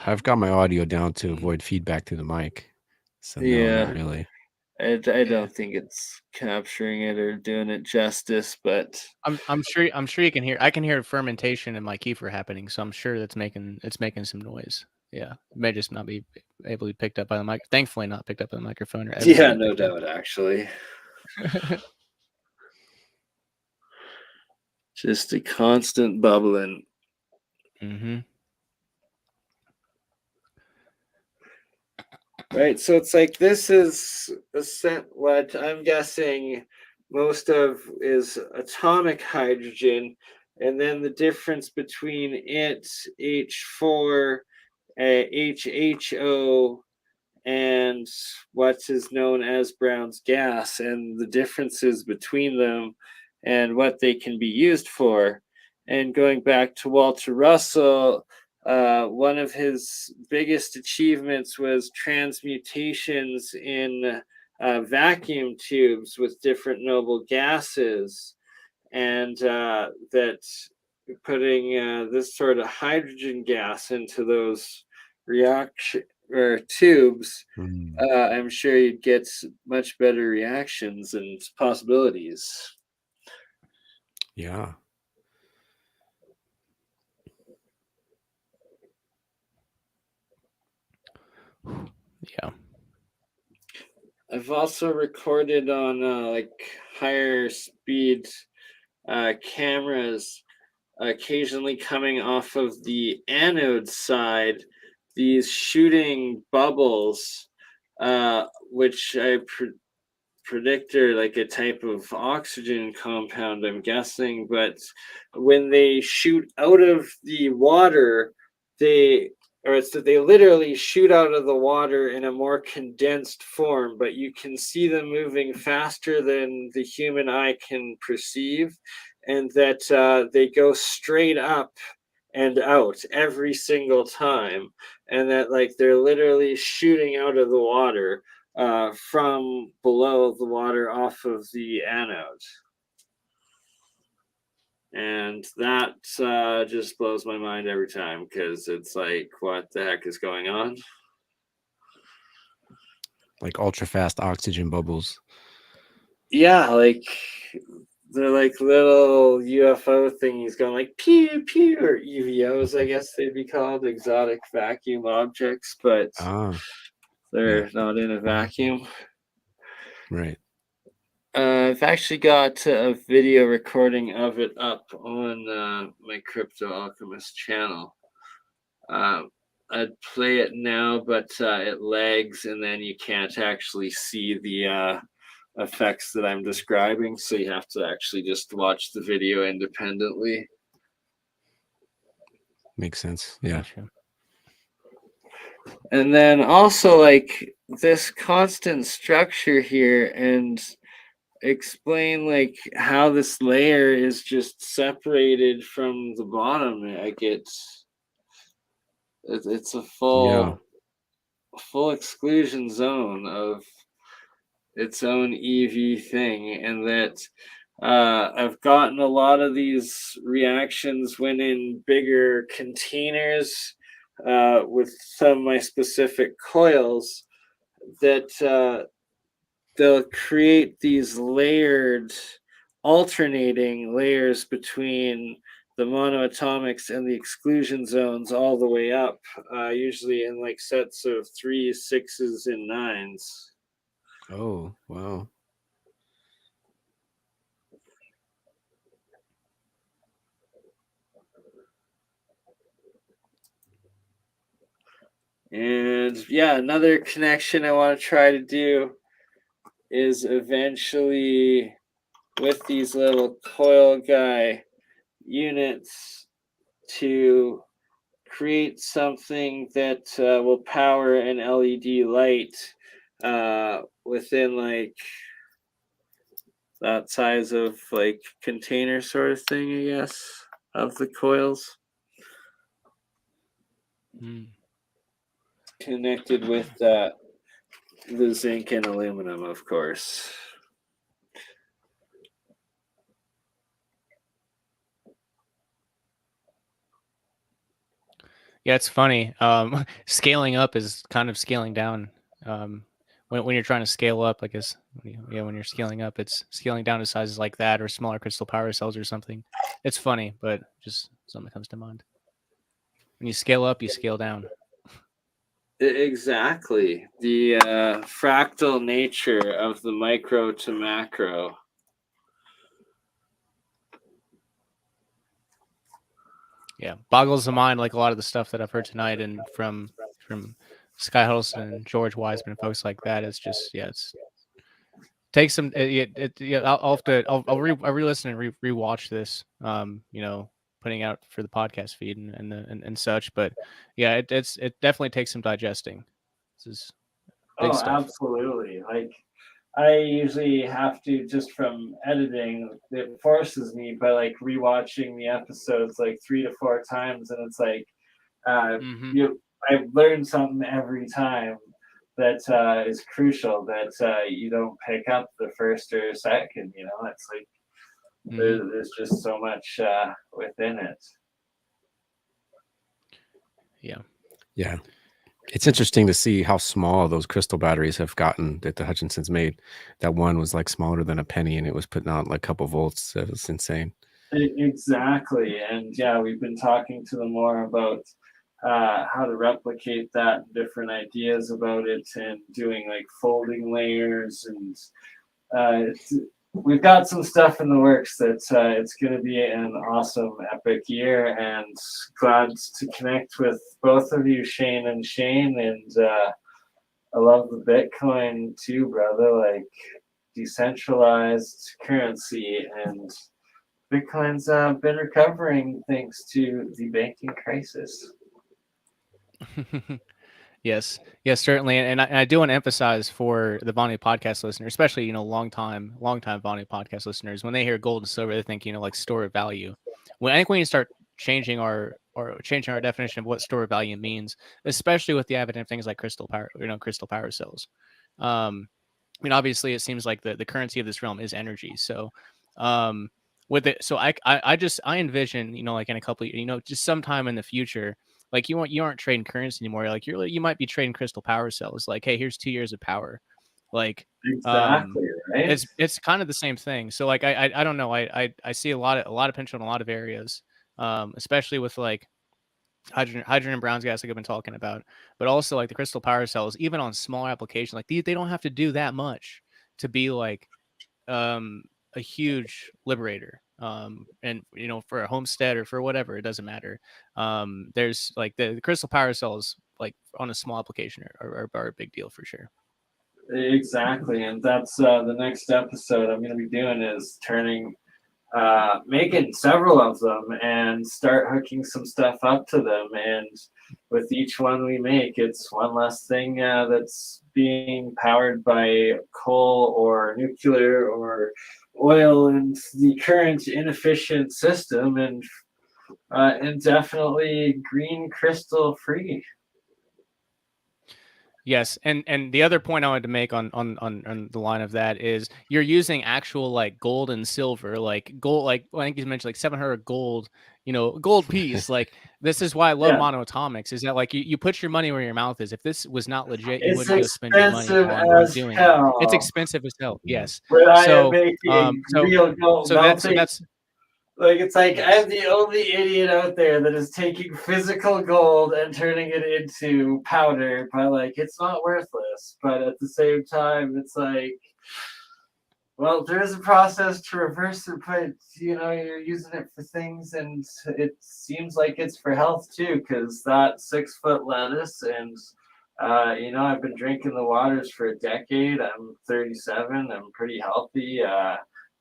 I've got my audio down to avoid feedback through the mic. So no, Yeah. not really. I Yeah. don't think it's capturing it or doing it justice, but I'm sure you can hear. I can hear fermentation in my kefir happening, so I'm sure it's making some noise. Yeah, it may just not be able to be picked up by the mic. Thankfully, not picked up by the microphone or ever yeah, being no picked up. doubt, actually. Just a constant bubbling. Mm-hmm. Right, so it's like this is what I'm guessing most of is atomic hydrogen, and then the difference between it, H4, HHO, and what is known as Brown's gas, and the differences between them and what they can be used for. And going back to Walter Russell, one of his biggest achievements was transmutations in vacuum tubes with different noble gases, and that putting this sort of hydrogen gas into those reaction or tubes, Mm. I'm sure you'd get much better reactions and possibilities. Yeah. Yeah. I've also recorded on like higher speed cameras, occasionally coming off of the anode side, these shooting bubbles, which I predict are like a type of oxygen compound, I'm guessing. But when they shoot out of the water, they literally shoot out of the water in a more condensed form, but you can see them moving faster than the human eye can perceive, and that they go straight up and out every single time, and that like they're literally shooting out of the water from below the water off of the anode. And that just blows my mind every time, because it's like, what the heck is going on? Like ultra fast oxygen bubbles. Yeah, like they're like little UFO thingies going like pew pew, or EVOs, I guess they'd be called, exotic vacuum objects, but they're not in a vacuum. Right. I've actually got a video recording of it up on my Crypto Alchemist channel. I'd play it now, but it lags, and then you can't actually see the effects that I'm describing, so you have to actually just watch the video independently. Makes sense. Yeah. Gotcha. And then also like this constant structure here, and explain like how this layer is just separated from the bottom. Like it's a full exclusion zone of its own EV thing, and that I've gotten a lot of these reactions when in bigger containers with some of my specific coils, that they'll create these layered, alternating layers between the monoatomics and the exclusion zones all the way up, usually in like sets of 3s, 6s, and 9s. Oh, wow. And yeah, another connection I want to try to do is eventually with these little coil guy units to create something that will power an LED light within like that size of like container sort of thing, I guess, of the coils. Connected with the zinc and aluminum, of course. Yeah, it's funny. Scaling up is kind of scaling down. when you're trying to scale up, I guess, when you're scaling up, it's scaling down to sizes like that or smaller crystal power cells or something. It's funny, but just something that comes to mind. When you scale up, you scale down. Exactly. The fractal nature of the micro to macro. Yeah, boggles the mind, like a lot of the stuff that I've heard tonight and from Sky Huddleston and George Wiseman and folks like that. It's just, yeah, it's takes some. I'll have to. I'll re-listen and re-watch this. Putting out for the podcast feed and such. But yeah, it definitely takes some digesting. This is big stuff. Absolutely. Like, I usually have to, just from editing, it forces me by like rewatching the episodes like 3 to 4 times, and it's like I've learned something every time that is crucial that you don't pick up the first or second. It's like there's just so much within it. Yeah. It's interesting to see how small those crystal batteries have gotten that the Hutchinsons made. That one was like smaller than a penny, and it was putting out like a couple volts. It was insane. Exactly. And yeah, we've been talking to them more about how to replicate that, and different ideas about it, and doing like folding layers. And we've got some stuff in the works that it's going to be an awesome, epic year, and glad to connect with both of you, Shane and Shane. And I love the Bitcoin too, brother. Like, decentralized currency, and Bitcoin's been recovering thanks to the banking crisis. Yes, certainly, and I do want to emphasize for the Vonu podcast listener, especially long time Vonu podcast listeners, when they hear gold and silver, they think like store of value. I think when you start changing our definition of what store of value means, especially with the advent of things like crystal power cells. Obviously, it seems like the currency of this realm is energy. So, with it, so I envision like in a couple of, just sometime in the future. Like you aren't trading currency anymore. Like you might be trading crystal power cells. Like, hey, here's 2 years of power. Like exactly, right? It's kind of the same thing. So like I don't know. I see a lot of potential in a lot of areas, especially with like hydrogen and Brown's gas like I've been talking about, but also like the crystal power cells, even on smaller applications. Like they don't have to do that much to be like a huge liberator. And for a homestead or for whatever, it doesn't matter. There's like the crystal power cells, like on a small application are a big deal for sure. Exactly. And that's the next episode I'm going to be doing, is making several of them and start hooking some stuff up to them. And with each one we make, it's one less thing that's being powered by coal or nuclear or oil and the current inefficient system, and definitely green crystal free. Yes, and the other point I wanted to make on the line of that is you're using actual like gold and silver, like gold, like I think you mentioned like 700 gold, gold piece. Like this is why I love MonoAtomics, is that like you put your money where your mouth is. If this was not legit, you wouldn't go spend your money on doing it. It's expensive as hell. Yes. So that's like, it's like I'm the only idiot out there that is taking physical gold and turning it into powder, but like it's not worthless. But at the same time, it's like, well, there is a process to reverse it, but you're using it for things, and it seems like it's for health too, because that 6-foot lettuce, and I've been drinking the waters for a decade. I'm 37. I'm pretty healthy.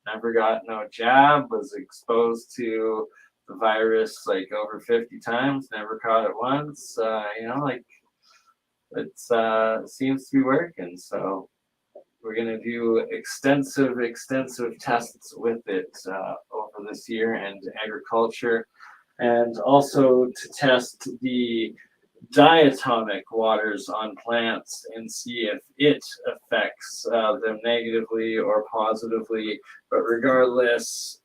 Never got no jab, was exposed to the virus like over 50 times, never caught it once. Like it's seems to be working. So we're gonna do extensive tests with it over this year, and agriculture, and also to test the diatomic waters on plants and see if it affects them negatively or positively. But regardless,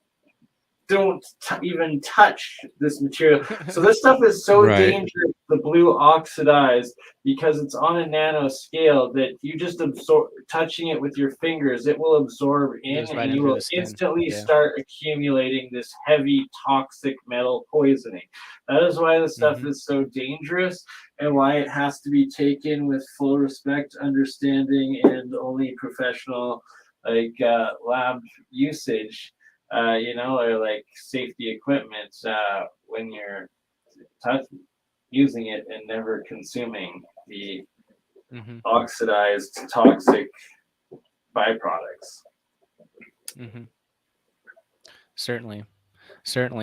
don't even touch this material. So this stuff is so dangerous the blue oxidized because it's on a nano scale that you just absorb, touching it with your fingers, it will absorb in, Goes right and you under will the skin. instantly Yeah. start accumulating this heavy toxic metal poisoning. That is why the stuff is so dangerous, and why it has to be taken with full respect, understanding, and only professional lab usage, or like safety equipment when you're using it and never consuming the oxidized toxic byproducts. Certainly.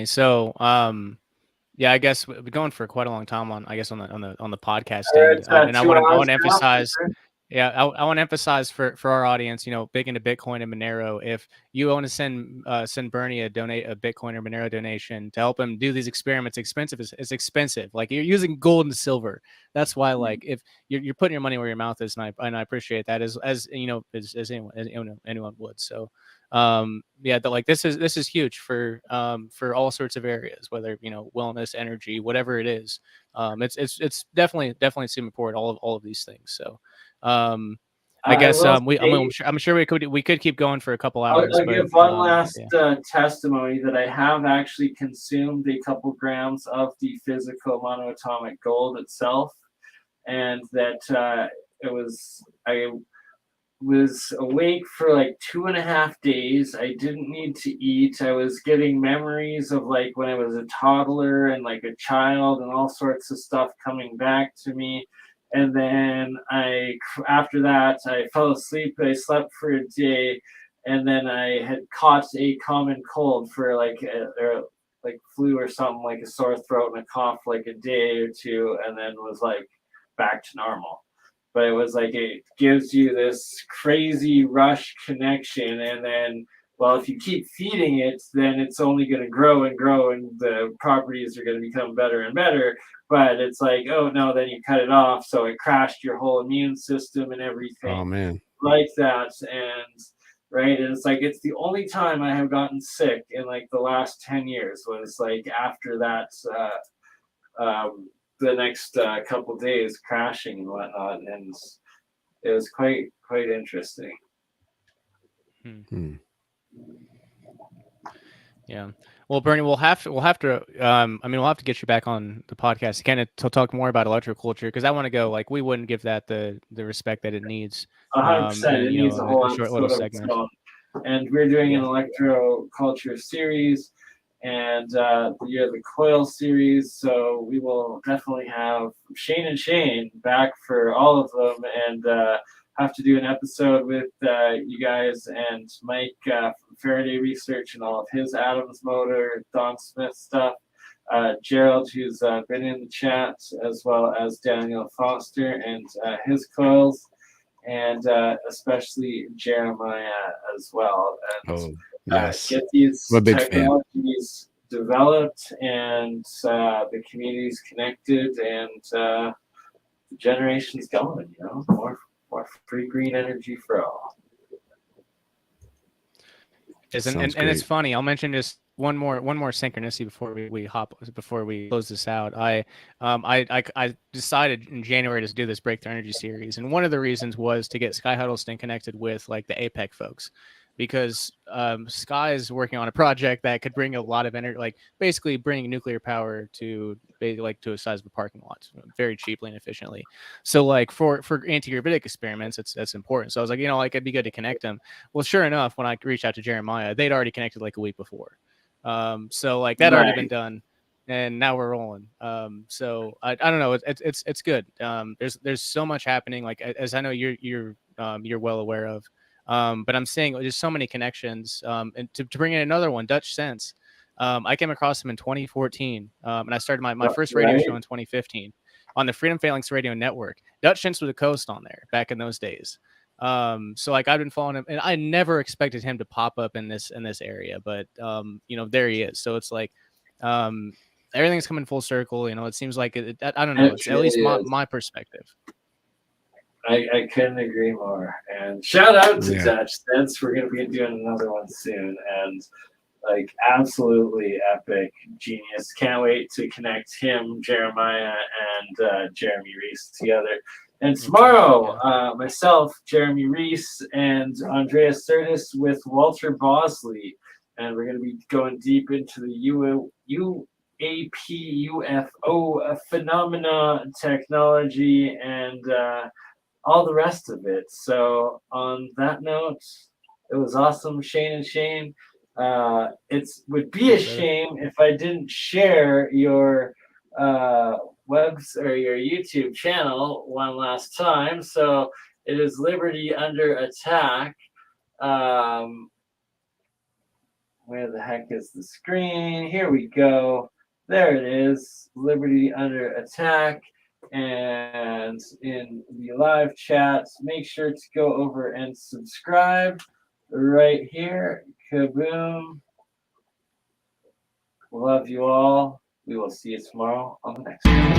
So, yeah, I guess we've been going for quite a long time on the podcast end, and I 2 want hours to now. emphasize. Yeah, I want to emphasize for our audience, big into Bitcoin and Monero. If you want to send BurnEye a Bitcoin or Monero donation to help him do these experiments, it's expensive. Like, you're using gold and silver. That's why, like, if you're putting your money where your mouth is, and I appreciate that as anyone would. So, yeah, like this is huge for all sorts of areas, whether wellness, energy, whatever it is. It's definitely super important, all of these things. So. I guess I'm sure we could keep going for a couple hours. I'll but, give one last testimony that I have actually consumed a couple grams of the physical monoatomic gold itself, and that I was awake for like 2.5 days. I didn't need to eat. I was getting memories of like when I was a toddler and like a child and all sorts of stuff coming back to me. And then after that, I fell asleep. I slept for a day, and then I had caught a common cold for like flu or something, like a sore throat and a cough, like a day or two, and then was like back to normal. But it was like it gives you this crazy rush connection, and then, well, if you keep feeding it, then it's only going to grow and grow, and the properties are going to become better and better. But it's like, oh no, then you cut it off, so it crashed your whole immune system and everything. Oh man, like that. And right, and it's like it's the only time I have gotten sick in like the last 10 years was like after that. The next couple days crashing and whatnot, and it was quite interesting. Yeah. Well, Bernie, we'll have to we'll have to get you back on the podcast again to talk more about electroculture, because I want to go, like, we wouldn't give that the respect that it needs. 100%. It needs a whole short little segment. And we're doing an electroculture series, and the coil series. So we will definitely have Shane and Shane back for all of them, and have to do an episode with you guys and Mike from Faraday Research and all of his Adams motor, Don Smith stuff, Gerald, who's been in the chat, as well as Daniel Foster and his coils, and especially Jeremiah as well. And get these technologies developed, and the communities connected, and the generations going, more free green energy for all. And it's funny. I'll mention just one more synchronicity before we close this out. I decided in January to do this Breakthrough Energy series, and one of the reasons was to get Sky Huddleston connected with like the APEC folks, because Sky is working on a project that could bring a lot of energy, like basically bring nuclear power to a size of a parking lot very cheaply and efficiently. So like for anti-gravitic experiments, that's important. So I was like, it'd be good to connect them. Well, sure enough, when I reached out to Jeremiah, they'd already connected like a week before. So like that already been done, and now we're rolling. So I don't know. It's good. There's so much happening, like as I know you're well aware of. But I'm saying there's so many connections. And to bring in another one, Dutch Sense. I came across him in 2014, and I started my first radio show in 2015 on the Freedom Phalanx Radio Network. Dutch Sense was a host on there back in those days. So like I've been following him, and I never expected him to pop up in this area, but there he is. So it's like everything's coming full circle. It seems like I don't know. It's at least my perspective. I couldn't agree more. And shout out to Dutch Sense. We're going to be doing another one soon. And like absolutely epic genius. Can't wait to connect him, Jeremiah, and Jeremy Reese together. And tomorrow, myself, Jeremy Reese, and Andreas Sertis with Walter Bosley, and we're going to be going deep into the UAP phenomena, technology, and all the rest of it. So on that note, it was awesome, Shane and Shane. It would be a shame if I didn't share your webs or your YouTube channel one last time. So it is Liberty Under Attack. Where the heck is the screen? Here we go. There it is. Liberty Under Attack. And in the live chat, make sure to go over and subscribe right here. Kaboom. Love you all. We will see you tomorrow on the next one.